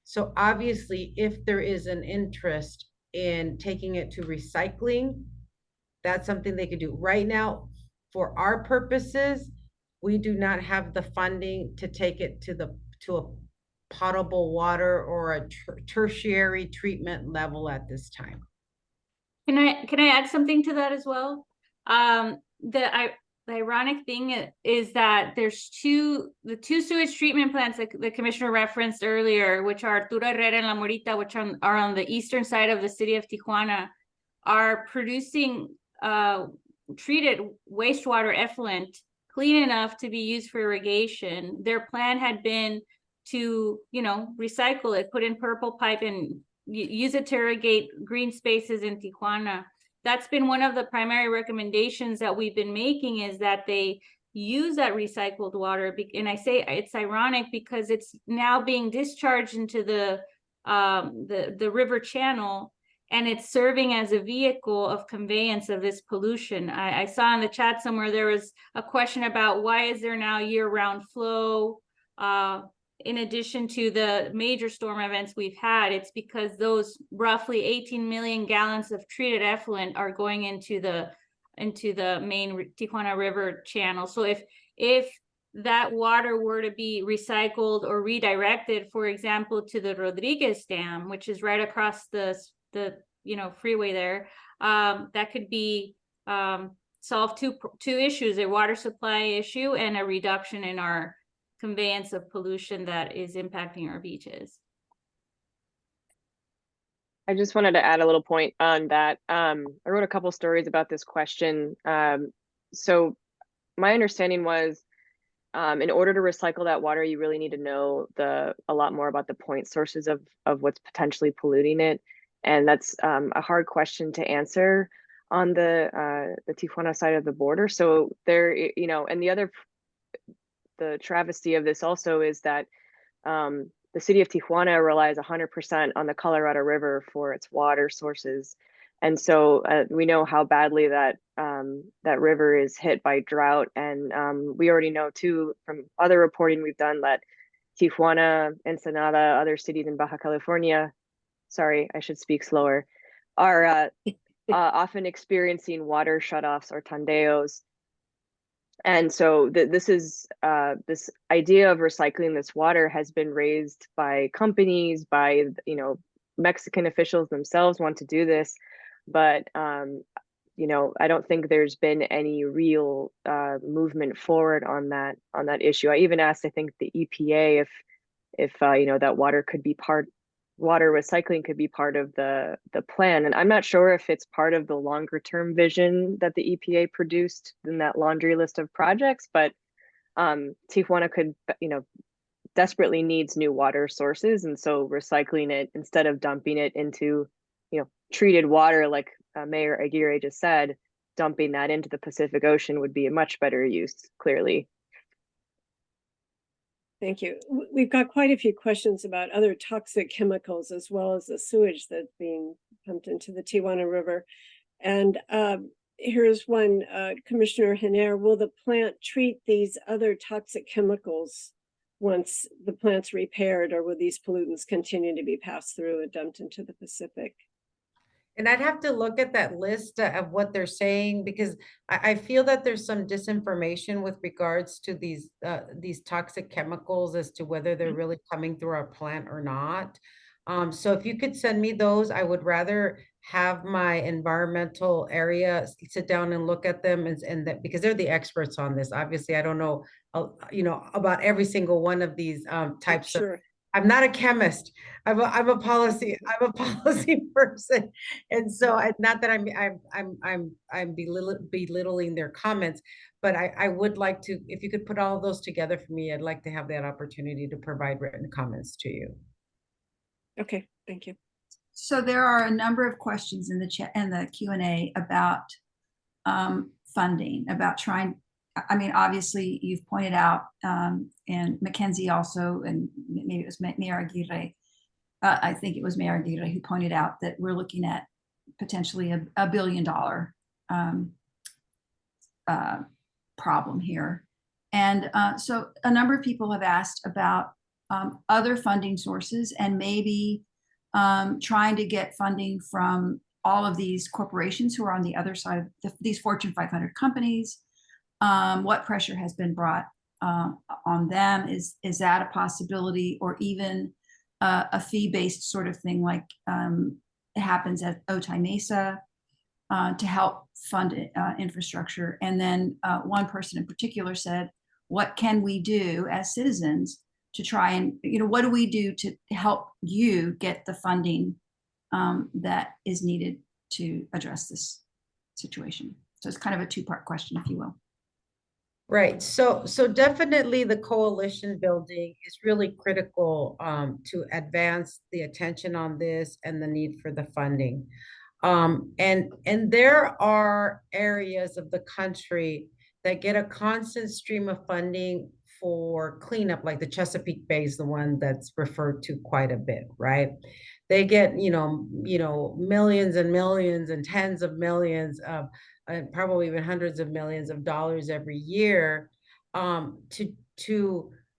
So obviously, if there is an interest in taking it to recycling, that's something they could do. Right now, for our purposes, we do not have the funding to take it to a potable water or a tertiary treatment level at this time. Can I add something to that as well? The ironic thing is that there's the two sewage treatment plants that the commissioner referenced earlier, which are Arturo Herrera and La Morita, which are on the eastern side of the city of Tijuana, are producing treated wastewater effluent clean enough to be used for irrigation. Their plan had been to, recycle it, put in purple pipe and use it to irrigate green spaces in Tijuana. That's been one of the primary recommendations that we've been making, is that they use that recycled water. And I say it's ironic because it's now being discharged into the river channel, and it's serving as a vehicle of conveyance of this pollution. I saw in the chat somewhere there was a question about why is there now year-round flow? In addition to the major storm events we've had, it's because those roughly 18 million gallons of treated effluent are going into the main Tijuana River channel. So if that water were to be recycled or redirected, for example, to the Rodriguez Dam, which is right across the freeway there, that could be solve two issues: a water supply issue and a reduction in our conveyance of pollution that is impacting our beaches. I just wanted to add a little point on that. I wrote a couple stories about this question. So my understanding was, in order to recycle that water, you really need to know a lot more about the point sources of what's potentially polluting it. And that's a hard question to answer on the Tijuana side of the border. So there, and the travesty of this also is that the city of Tijuana relies 100% on the Colorado River for its water sources. And so we know how badly that that river is hit by drought. And we already know too from other reporting we've done that Tijuana, Ensenada, other cities in Baja California, sorry, I should speak slower, are often experiencing water shutoffs or tandeos. And so this is this idea of recycling this water has been raised by companies, by Mexican officials themselves want to do this, but I don't think there's been any real movement forward on that issue. I even asked, I think, the EPA if that water recycling could be part of the plan. And I'm not sure if it's part of the longer term vision that the EPA produced in that laundry list of projects, but Tijuana could, desperately needs new water sources. And so recycling it instead of dumping it into, treated water, like Mayor Aguirre just said, dumping that into the Pacific Ocean would be a much better use, clearly. Thank you. We've got quite a few questions about other toxic chemicals as well as the sewage that's being pumped into the Tijuana River. And here's one, Commissioner Giner, will the plant treat these other toxic chemicals once the plant's repaired, or will these pollutants continue to be passed through and dumped into the Pacific? And I'd have to look at that list of what they're saying, because I feel that there's some disinformation with regards to these toxic chemicals as to whether they're really coming through our plant or not. So if you could send me those, I would rather have my environmental area sit down and look at them, and that, because they're the experts on this. Obviously, I don't know, about every single one of these types of. I'm not a chemist. I'm a policy person, and so not that I'm belittling their comments, but I would like to, if you could put all of those together for me, I'd like to have that opportunity to provide written comments to you. Okay, thank you. So there are a number of questions in the chat and the Q&A about funding, about trying. I mean, obviously, you've pointed out, and MacKenzie also, and maybe it was Mayor Aguirre. I think it was Mayor Aguirre who pointed out that we're looking at potentially a $1 billion problem here. And so a number of people have asked about other funding sources, and maybe trying to get funding from all of these corporations who are on the other side of these Fortune 500 companies. What pressure has been brought on them? Is that a possibility, or even a fee-based sort of thing like it happens at Otay Mesa to help fund infrastructure? And then one person in particular said, what can we do as citizens to try and, what do we do to help you get the funding that is needed to address this situation? So it's kind of a two-part question, if you will. Right. So definitely the coalition building is really critical to advance the attention on this and the need for the funding. And there are areas of the country that get a constant stream of funding for cleanup, like the Chesapeake Bay is the one that's referred to quite a bit, right? They get, millions and millions and tens of millions of, and probably even hundreds of millions of dollars every year.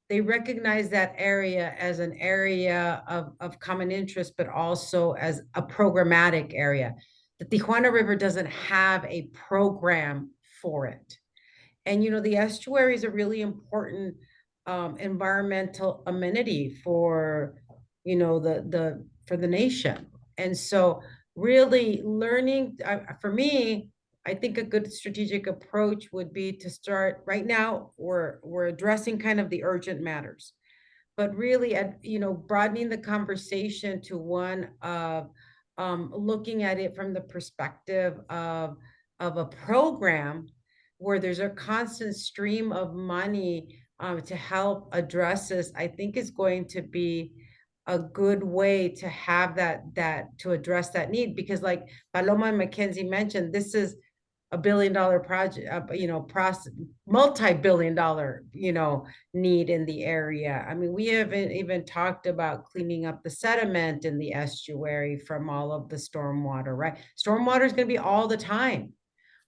They recognize that area as an area of common interest, but also as a programmatic area. The Tijuana River doesn't have a program for it. And, the estuary is a really important environmental amenity for, for the nation. And so really learning, for me, I think a good strategic approach would be to start right now. We're addressing kind of the urgent matters, but really broadening the conversation to one of looking at it from the perspective of a program where there's a constant stream of money to help address this. I think is going to be a good way to have that to address that need, because like Paloma and MacKenzie mentioned, this is $1 billion project, multi-billion dollar, need in the area. I mean, we haven't even talked about cleaning up the sediment in the estuary from all of the stormwater, right? Stormwater is going to be all the time,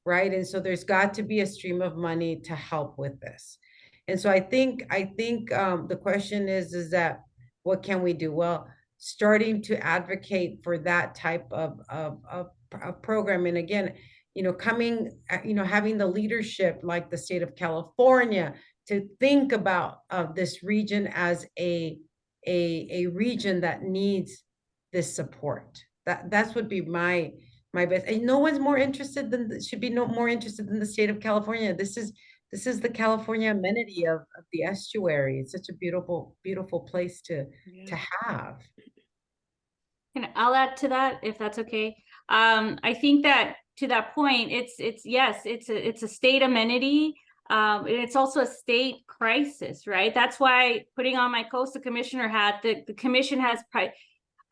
right? And so there's got to be a stream of money to help with this. And so I think the question is that what can we do? Well, starting to advocate for that type of program. And again, having the leadership like the state of California to think about this region as a region that needs this support. That's would be my best. And no one's more interested than should be no more interested than the state of California. This is the California amenity of the estuary. It's such a beautiful, beautiful place to have. And I'll add to that if that's okay. I think that to that point, it's a state amenity. And it's also a state crisis, right? That's why, putting on my coastal commissioner hat, the commission has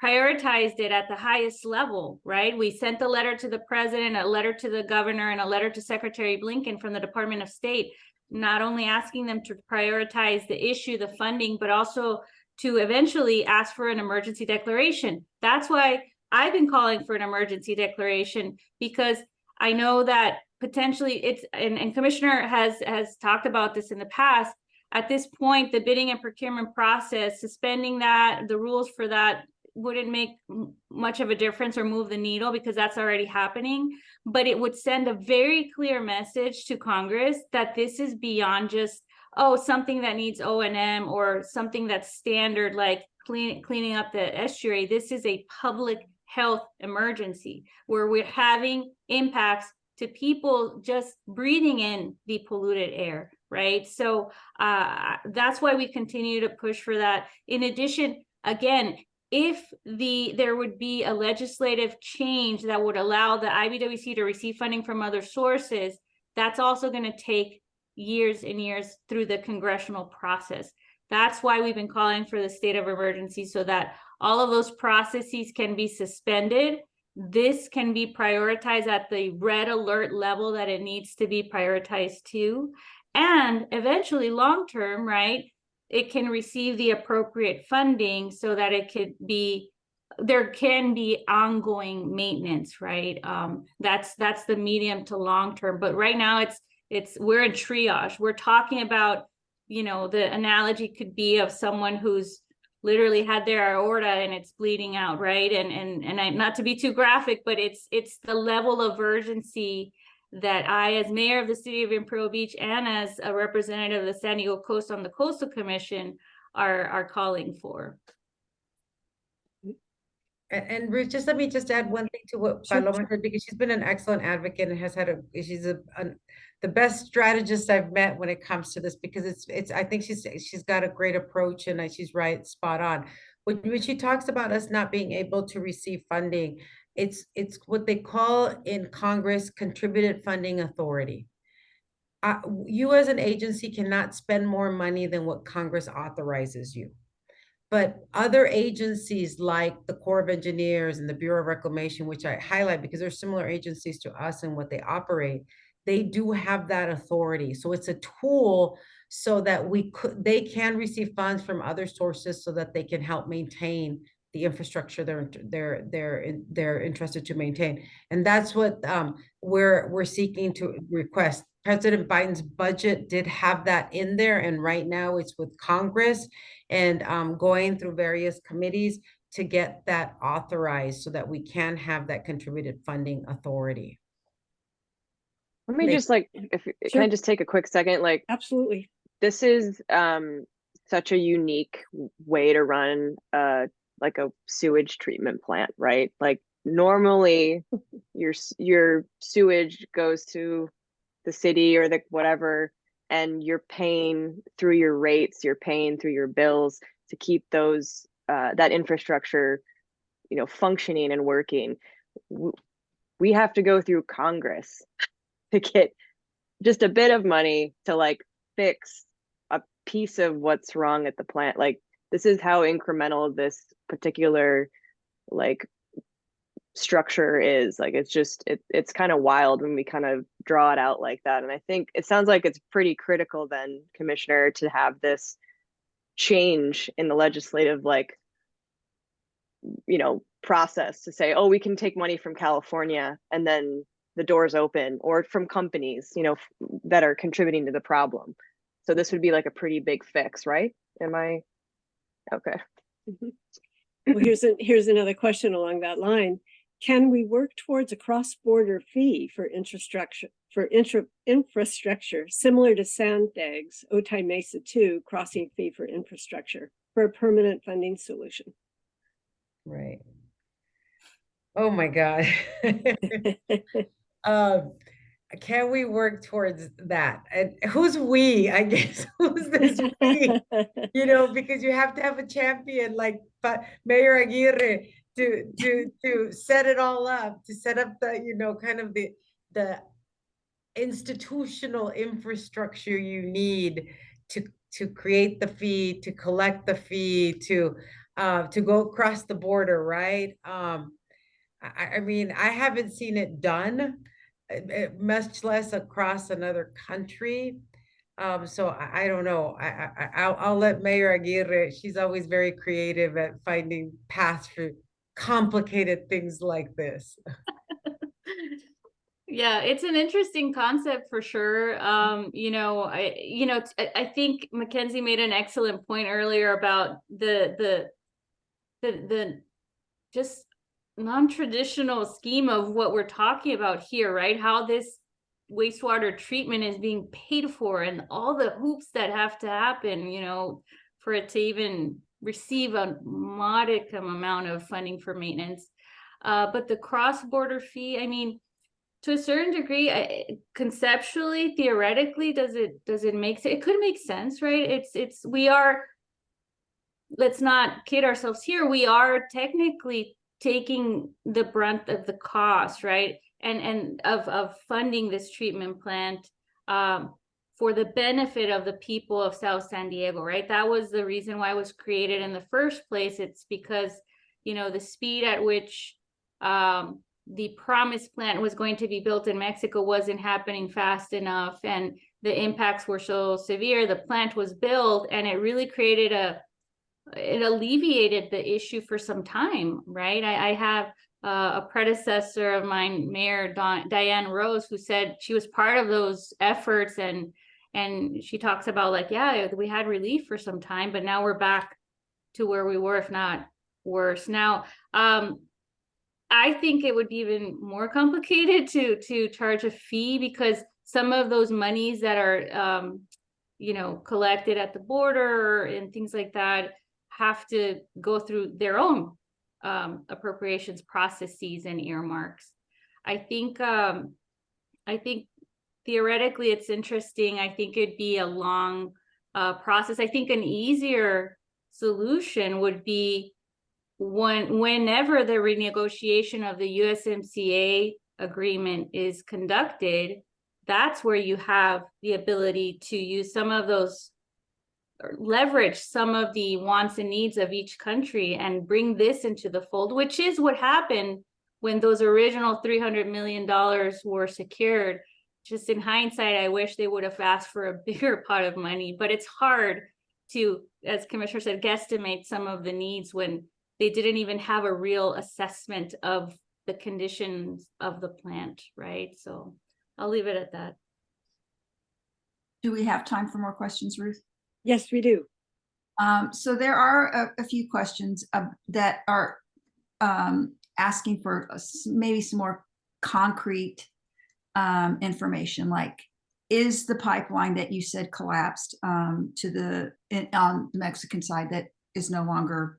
prioritized it at the highest level, right? We sent a letter to the president, a letter to the governor, and a letter to Secretary Blinken from the Department of State, not only asking them to prioritize the issue, the funding, but also to eventually ask for an emergency declaration. That's why I've been calling for an emergency declaration, because I know that potentially it's, and Commissioner has talked about this in the past. At this point, the bidding and procurement process, suspending that, the rules for that wouldn't make much of a difference or move the needle, because that's already happening. But it would send a very clear message to Congress that this is beyond just, something that needs O&M or something that's standard, like cleaning up the estuary. This is a public health emergency where we're having impacts to people just breathing in the polluted air, right? So that's why we continue to push for that. In addition, again, if there would be a legislative change that would allow the IBWC to receive funding from other sources, that's also going to take years and years through the congressional process. That's why we've been calling for the state of emergency, so that all of those processes can be suspended. This can be prioritized at the red alert level that it needs to be prioritized to. And eventually, long term, right, it can receive the appropriate funding so that there can be ongoing maintenance, right? That's the medium to long term. But right now we're in triage. We're talking about, the analogy could be of someone who's literally had their aorta and it's bleeding out, right? And I, not to be too graphic, but it's the level of urgency that I, as mayor of the city of Imperial Beach and as a representative of the San Diego Coast on the Coastal Commission, are calling for. And Ruth, let me add one thing to what Paloma said, because she's been an excellent advocate and has had she's the best strategist I've met when it comes to this, because I think she's got a great approach, and she's right, spot on. When she talks about us not being able to receive funding, it's what they call in Congress contributed funding authority. You as an agency cannot spend more money than what Congress authorizes you. But other agencies like the Corps of Engineers and the Bureau of Reclamation, which I highlight because they're similar agencies to us in what they operate, they do have that authority. So it's a tool so that they can receive funds from other sources so that they can help maintain the infrastructure they're interested to maintain. And that's what we're seeking to request. President Biden's budget did have that in there, and right now it's with Congress and going through various committees to get that authorized so that we can have that contributed funding authority. Let me just can I just take a quick second? Absolutely. This is such a unique way to run a sewage treatment plant, right? Like normally your sewage goes to the city or the whatever, and you're paying through your rates, you're paying through your bills to keep those that infrastructure, functioning and working. We have to go through Congress to get just a bit of money to fix a piece of what's wrong at the plant. This is how incremental this particular structure is. Like, it's just, it's kind of wild when we kind of draw it out like that. And I think it sounds like it's pretty critical then, Commissioner, to have this change in the legislative, like, process to say, oh, we can take money from California and then the doors open, or from companies, that are contributing to the problem. So this would be like a pretty big fix, right? Am I okay? Well, here's another question along that line. Can we work towards a cross-border fee for infrastructure similar to Sandag's Otay Mesa 2 crossing fee for infrastructure for a permanent funding solution? Right. Oh my God. Can we work towards that? And who's we? I guess who's this we? Because you have to have a champion like Mayor Aguirre to set it all up, to set up the kind of the institutional infrastructure you need to create the fee, to collect the fee, to go across the border, right? I mean, I haven't seen it done, much less across another country. So I don't know. I'll let Mayor Aguirre. She's always very creative at finding paths for complicated things like this. Yeah, it's an interesting concept for sure. I think MacKenzie made an excellent point earlier about the just non-traditional scheme of what we're talking about here, right? How this wastewater treatment is being paid for and all the hoops that have to happen, for it to even receive a modicum amount of funding for maintenance. But the cross-border fee, I mean, to a certain degree, conceptually, theoretically, does it make sense? It could make sense, right? Let's not kid ourselves here. We are technically taking the brunt of the cost, right? And of funding this treatment plant for the benefit of the people of South San Diego, right? That was the reason why it was created in the first place. It's because, the speed at which the promised plant was going to be built in Mexico wasn't happening fast enough, and the impacts were so severe. The plant was built and it really created it alleviated the issue for some time, right? I have a predecessor of mine, Mayor Diane Rose, who said she was part of those efforts, and she talks about like, yeah, we had relief for some time, but now we're back to where we were, if not worse. Now, I think it would be even more complicated to charge a fee, because some of those monies that are collected at the border and things like that have to go through their own appropriations processes and earmarks. I think theoretically it's interesting. I think it'd be a long process. I think an easier solution would be whenever the renegotiation of the USMCA agreement is conducted, that's where you have the ability to use some of those, or leverage some of the wants and needs of each country and bring this into the fold, which is what happened when those original $300 million were secured. Just in hindsight, I wish they would have asked for a bigger pot of money, but it's hard to, as Commissioner said, guesstimate some of the needs when they didn't even have a real assessment of the conditions of the plant, right? So I'll leave it at that. Do we have time for more questions, Ruth? Yes, we do. So there are a few questions that are asking for maybe some more concrete information, like, is the pipeline that you said collapsed on the Mexican side that is no longer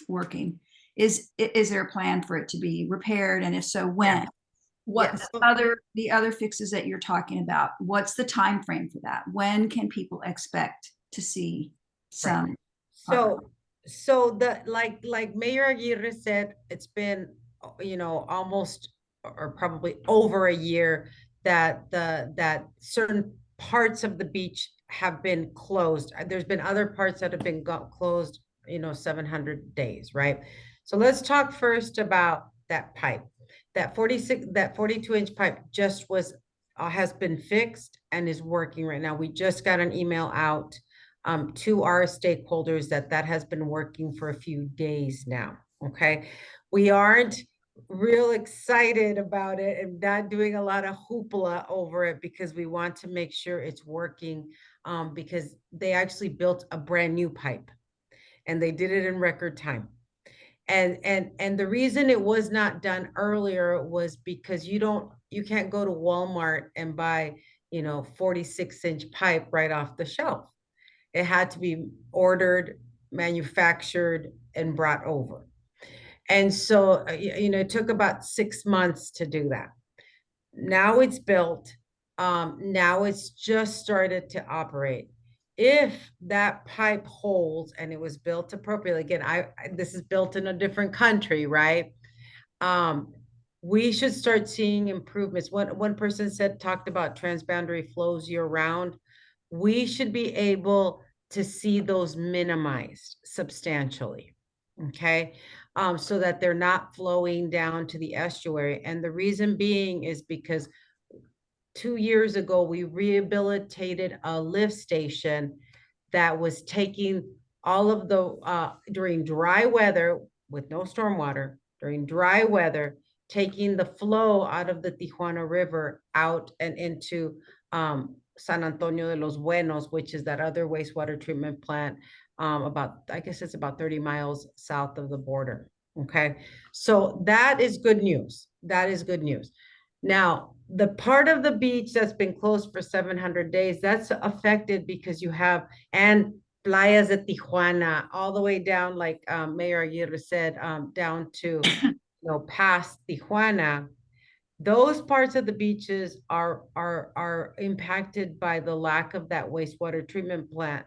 working, is there a plan for it to be repaired, and if so, when? What the other fixes that you're talking about, what's the time frame for that? When can people expect to see some? Right. So the like Mayor Aguirre said, it's been almost or probably over a year that certain parts of the beach have been closed. There's been other parts that have been closed 700 days, right? So let's talk first about that pipe. That 42-inch pipe just has been fixed and is working right now. We just got an email out to our stakeholders that has been working for a few days now, okay? We aren't real excited about it and not doing a lot of hoopla over it because we want to make sure it's working, because they actually built a brand new pipe and they did it in record time. And the reason it was not done earlier was because you can't go to Walmart and buy, 46-inch pipe right off the shelf. It had to be ordered, manufactured, and brought over. And so, it took about 6 months to do that. Now it's built. Now it's just started to operate. If that pipe holds and it was built appropriately, again, this is built in a different country, right? We should start seeing improvements. One person talked about transboundary flows year round. We should be able to see those minimized substantially, okay? So that they're not flowing down to the estuary. And the reason being is because 2 years ago, we rehabilitated a lift station that was taking all of the, during dry weather with no stormwater, during dry weather, taking the flow out of the Tijuana River out and into San Antonio de los Buenos, which is that other wastewater treatment plant, I guess it's about 30 miles south of the border. Okay, so that is good news. That is good news. Now, the part of the beach that's been closed for 700 days, that's affected because you have, and playas de Tijuana, all the way down, like Mayor Aguirre said, down to, past Tijuana. Those parts of the beaches are impacted by the lack of that wastewater treatment plant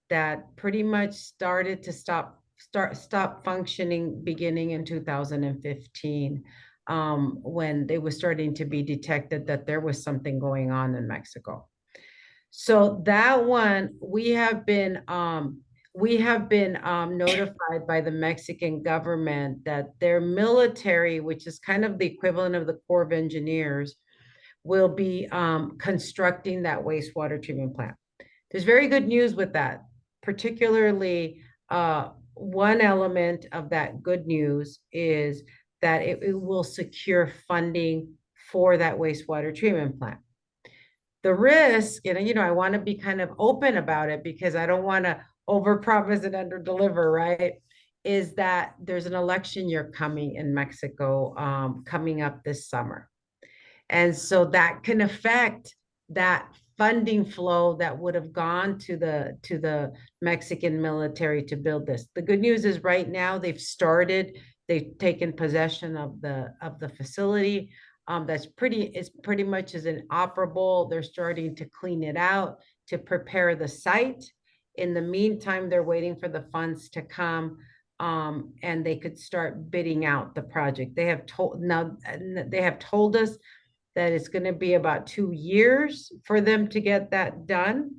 that pretty much started to stop functioning beginning in 2015, when they were starting to be detected that there was something going on in Mexico. So that one, we have been notified by the Mexican government that their military, which is kind of the equivalent of the Corps of Engineers, will be constructing that wastewater treatment plant. There's very good news with that, particularly one element of that good news is that it will secure funding for that wastewater treatment plant. The risk, and I want to be kind of open about it because I don't want to overpromise and underdeliver, right? Is that there's an election year coming in Mexico, coming up this summer. And so that can affect that funding flow that would have gone to the Mexican military to build this. The good news is right now they've taken possession of the facility. That's pretty much is inoperable. They're starting to clean it out to prepare the site. In the meantime, they're waiting for the funds to come, and they could start bidding out the project. They have told us that it's going to be about 2 years for them to get that done.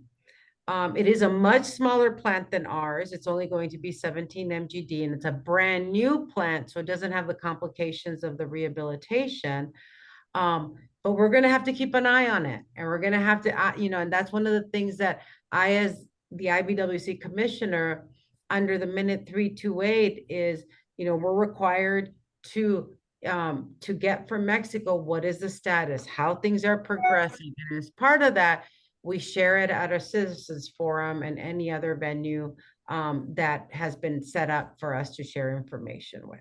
It is a much smaller plant than ours. It's only going to be 17 MGD, and it's a brand new plant, so it doesn't have the complications of the rehabilitation. But we're going to have to keep an eye on it, and we're going to have to, and that's one of the things that I, as the IBWC commissioner, under the minute 328 is, we're required to get from Mexico what is the status, how things are progressing, and as part of that, we share it at our citizens forum and any other venue that has been set up for us to share information with.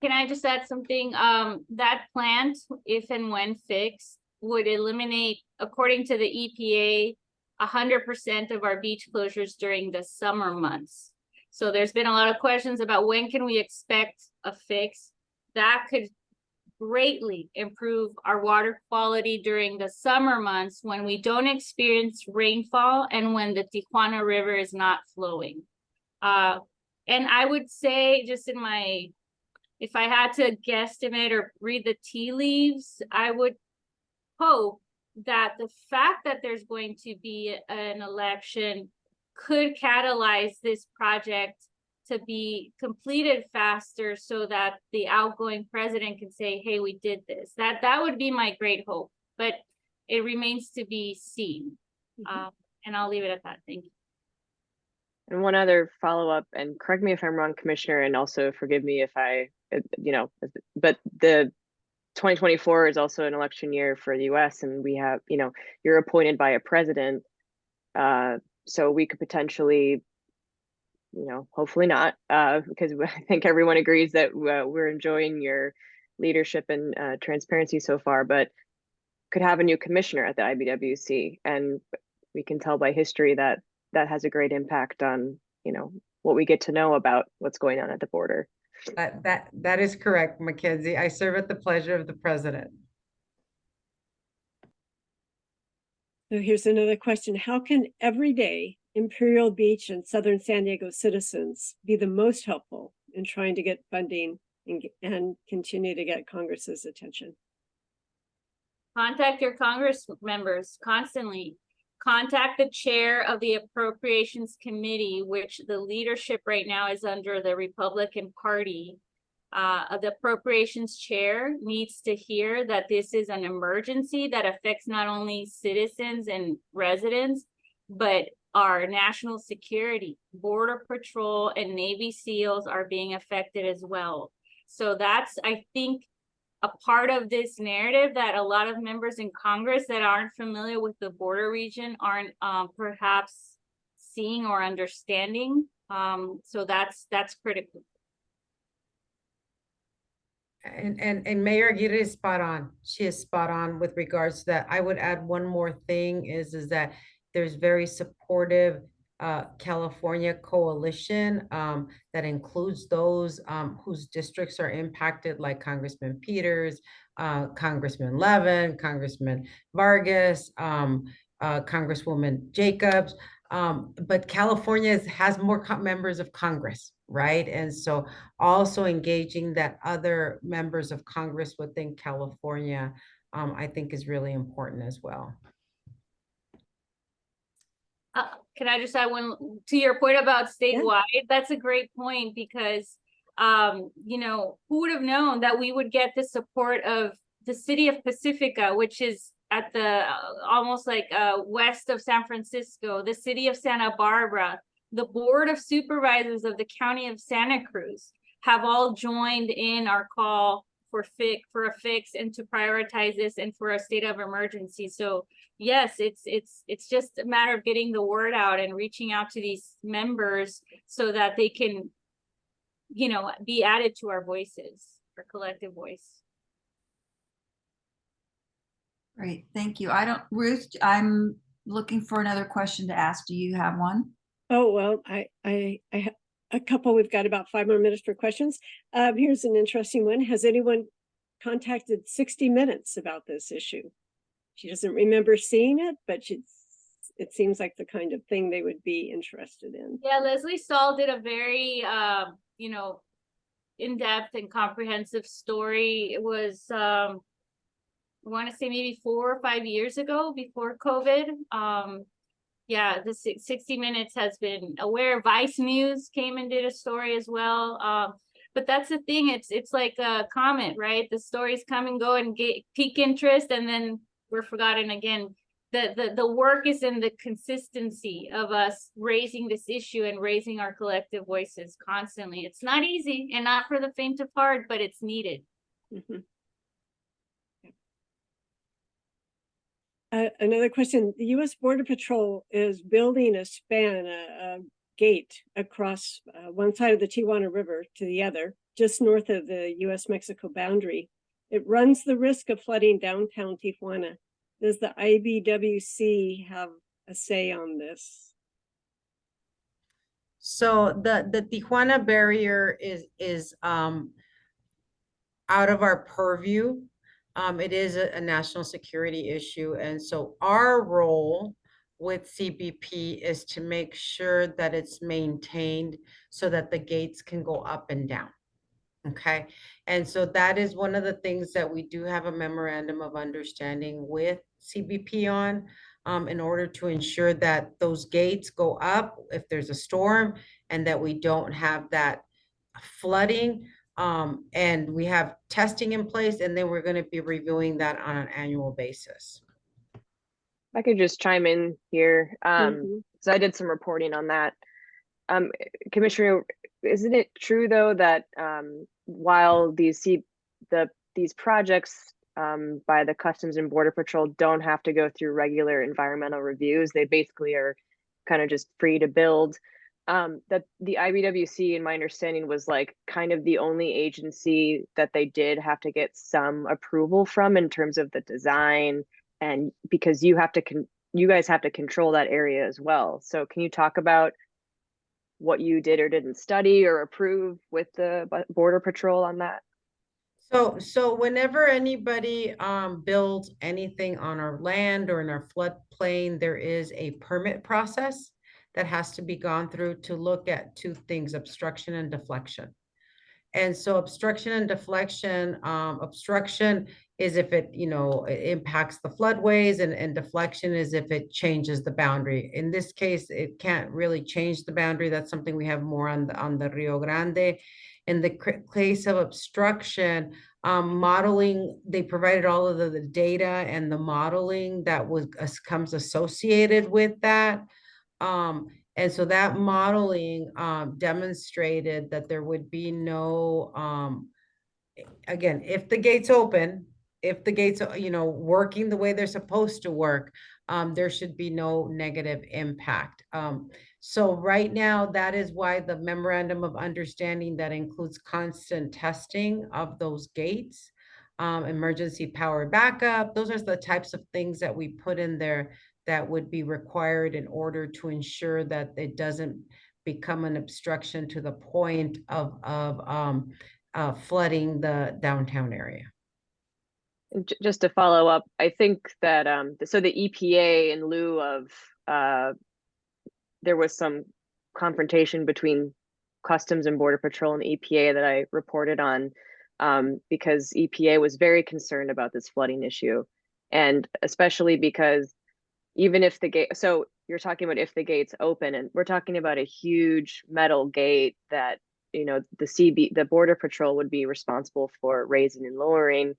Can I just add something? That plant, if and when fixed, would eliminate, according to the EPA, 100% of our beach closures during the summer months. So there's been a lot of questions about when can we expect a fix. That could greatly improve our water quality during the summer months when we don't experience rainfall and when the Tijuana River is not flowing. And I would say, just if I had to guesstimate or read the tea leaves, I would hope that the fact that there's going to be an election could catalyze this project to be completed faster so that the outgoing president can say, hey, we did this. That would be my great hope, but it remains to be seen. And I'll leave it at that. Thank you. And one other follow-up, and correct me if I'm wrong, Commissioner, and also forgive me if I, but the 2024 is also an election year for the US, and we have, you're appointed by a president. So we could potentially, hopefully not, because I think everyone agrees that we're enjoying your leadership and transparency so far, but could have a new commissioner at the IBWC. And we can tell by history that that has a great impact on, what we get to know about what's going on at the border. That is correct, MacKenzie. I serve at the pleasure of the president. So here's another question. How can everyday Imperial Beach and Southern San Diego citizens be the most helpful in trying to get funding and continue to get Congress's attention? Contact your Congress members constantly. Contact the chair of the Appropriations Committee, which the leadership right now is under the Republican Party. The Appropriations Chair needs to hear that this is an emergency that affects not only citizens and residents, but our national security. Border Patrol and Navy SEALs are being affected as well. So that's, I think, a part of this narrative that a lot of members in Congress that aren't familiar with the border region aren't perhaps seeing or understanding. So that's critical. And Mayor Aguirre is spot on. She is spot on with regards to that. I would add one more thing is that there's very supportive California coalition that includes those whose districts are impacted, like Congressman Peters, Congressman Levin, Congressman Vargas, Congresswoman Jacobs. But California has more members of Congress, right? And so also engaging that other members of Congress within California, I think is really important as well. Can I just add one to your point about statewide? Yeah. That's a great point because, who would have known that we would get the support of the city of Pacifica, which is at the almost like west of San Francisco, the city of Santa Barbara, the Board of Supervisors of the County of Santa Cruz have all joined in our call for a fix and to prioritize this and for a state of emergency. So yes, it's just a matter of getting the word out and reaching out to these members so that they can, be added to our voices, our collective voice. Great, thank you. Ruth, I'm looking for another question to ask. Do you have one? Oh, well, I have a couple. We've got about 5 more minutes for questions. Here's an interesting one. Has anyone contacted 60 Minutes about this issue? She doesn't remember seeing it, but it seems like the kind of thing they would be interested in. Yeah, Leslie Stahl did a very, in-depth and comprehensive story. It was, I want to say maybe 4 or 5 years ago, before COVID. Yeah, the 60 Minutes has been aware. Vice News came and did a story as well. But that's the thing. It's like a comet, right? The stories come and go and pique interest, and then we're forgotten again. The work is in the consistency of us raising this issue and raising our collective voices constantly. It's not easy and not for the faint of heart, but it's needed. Mm-hmm. Another question. The U.S. Border Patrol is building a span, a gate across one side of the Tijuana River to the other, just north of the U.S.-Mexico boundary. It runs the risk of flooding downtown Tijuana. Does the IBWC have a say on this? So the Tijuana barrier is out of our purview. It is a national security issue. And so our role with CBP is to make sure that it's maintained so that the gates can go up and down. Okay. And so that is one of the things that we do have a memorandum of understanding with CBP on, in order to ensure that those gates go up if there's a storm, and that we don't have that flooding. And we have testing in place, and then we're going to be reviewing that on an annual basis. I could just chime in here. Mhm. So I did some reporting on that. Commissioner, isn't it true though that while these projects by the Customs and Border Patrol don't have to go through regular environmental reviews, they basically are kind of just free to build. That the IBWC, in my understanding, was like kind of the only agency that they did have to get some approval from in terms of the design, and because you guys have to control that area as well. So can you talk about what you did or didn't study or approve with the Border Patrol on that? So whenever anybody builds anything on our land or in our floodplain, there is a permit process that has to be gone through to look at two things: obstruction and deflection. And so obstruction and deflection, obstruction is if it, it impacts the floodways, and deflection is if it changes the boundary. In this case, it can't really change the boundary. That's something we have more on the Rio Grande. In the case of obstruction, modeling, they provided all of the data and the modeling that comes associated with that. And so that modeling demonstrated that there would be no, again, if the gates open, if the gates, working the way they're supposed to work, there should be no negative impact. So right now, that is why the memorandum of understanding that includes constant testing of those gates, emergency power backup, those are the types of things that we put in there that would be required in order to ensure that it doesn't become an obstruction to the point of flooding the downtown area. Just to follow up, I think that so the EPA, in lieu of there was some confrontation between Customs and Border Patrol and EPA that I reported on, because EPA was very concerned about this flooding issue, and especially because even if the gate, so you're talking about if the gates open, and we're talking about a huge metal gate that the Border Patrol would be responsible for raising and lowering,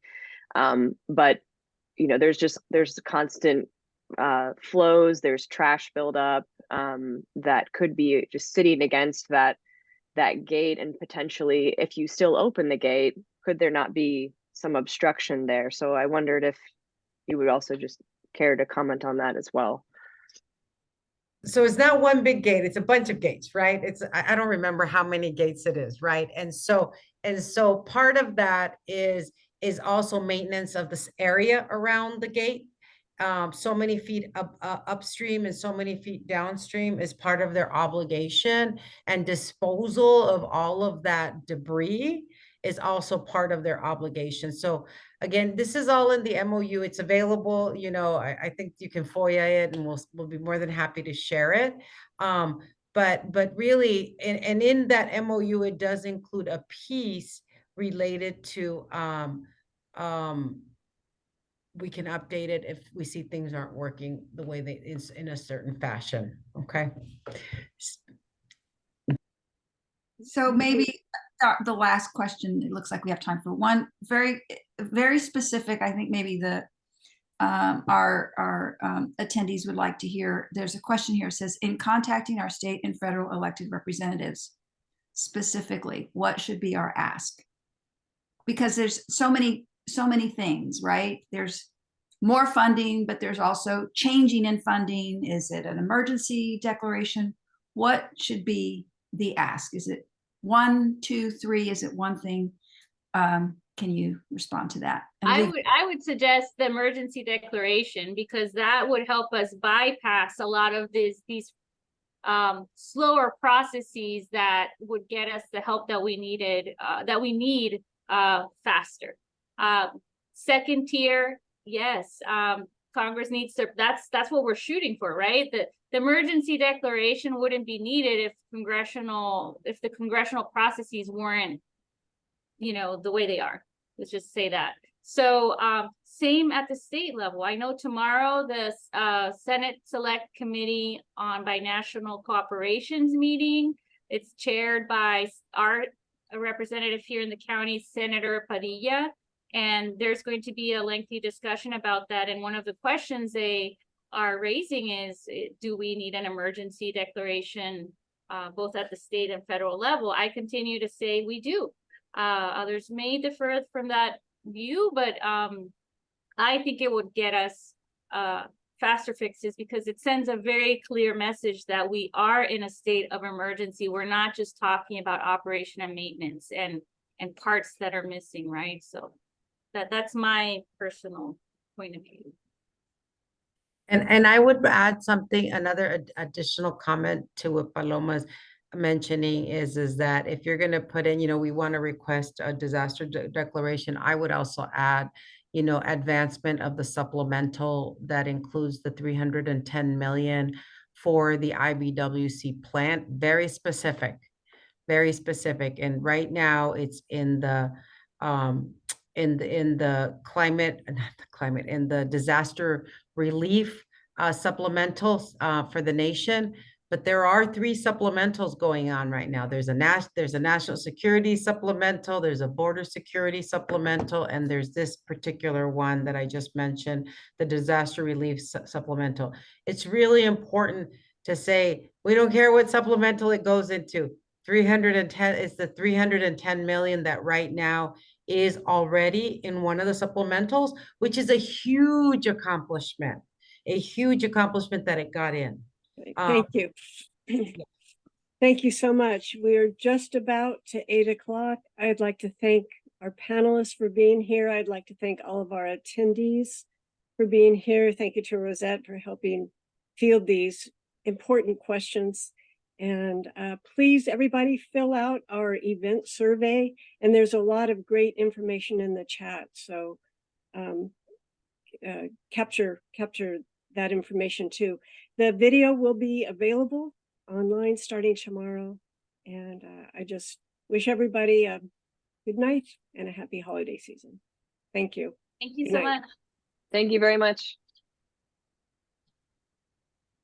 but there's constant flows, there's trash buildup that could be just sitting against that gate, and potentially, if you still open the gate, could there not be some obstruction there? So I wondered if you would also just care to comment on that as well. So it's not one big gate, it's a bunch of gates, right? I don't remember how many gates it is, right? And so part of that is also maintenance of this area around the gate. So many feet upstream and so many feet downstream is part of their obligation, and disposal of all of that debris is also part of their obligation. So again, this is all in the MOU. It's available. I think you can FOIA it, and we'll be more than happy to share it. But really, and in that MOU, it does include a piece related to we can update it if we see things aren't working the way they is in a certain fashion. Okay. So maybe the last question, it looks like we have time for one very, very specific. I think maybe our attendees would like to hear. There's a question here. It says, in contacting our state and federal elected representatives, specifically, what should be our ask? Because there's so many things, right? There's more funding, but there's also changing in funding. Is it an emergency declaration? What should be the ask? Is it 1, 2, 3? Is it one thing? Can you respond to that? I would suggest the emergency declaration, because that would help us bypass a lot of these slower processes that would get us the help that we need faster. Second tier, yes, Congress needs to, that's what we're shooting for, right? The emergency declaration wouldn't be needed if the congressional processes weren't, the way they are. Let's just say that. So same at the state level. I know tomorrow the Senate Select Committee on Binational Cooperation's meeting. It's chaired by our representative here in the county, Senator Padilla. And there's going to be a lengthy discussion about that. And one of the questions they are raising is, do we need an emergency declaration, both at the state and federal level? I continue to say we do. Others may differ from that view, but I think it would get us faster fixes, because it sends a very clear message that we are in a state of emergency. We're not just talking about operation and maintenance and parts that are missing, right? So that's my personal point of view. And I would add something, another additional comment to what Paloma's mentioning is that if you're going to put in, we want to request a disaster declaration, I would also add, advancement of the supplemental that includes the 310 million for the IBWC plant. Very specific. And right now it's in the climate, not the climate, in the disaster relief supplementals for the nation. But there are 3 supplementals going on right now. There's a national security supplemental, there's a border security supplemental, and there's this particular one that I just mentioned, the disaster relief supplemental. It's really important to say, we don't care what supplemental it goes into. 310 is the 310 million that right now is already in one of the supplementals, which is a huge accomplishment that it got in. Thank you. Thank you so much. We're just about to 8 o'clock. I'd like to thank our panelists for being here. I'd like to thank all of our attendees for being here. Thank you to Rosette for helping field these important questions. And please, everybody, fill out our event survey. And there's a lot of great information in the chat. So capture that information too. The video will be available online starting tomorrow. And I just wish everybody a good night and a happy holiday season. Thank you. Thank you Good so night. much. Thank you very much.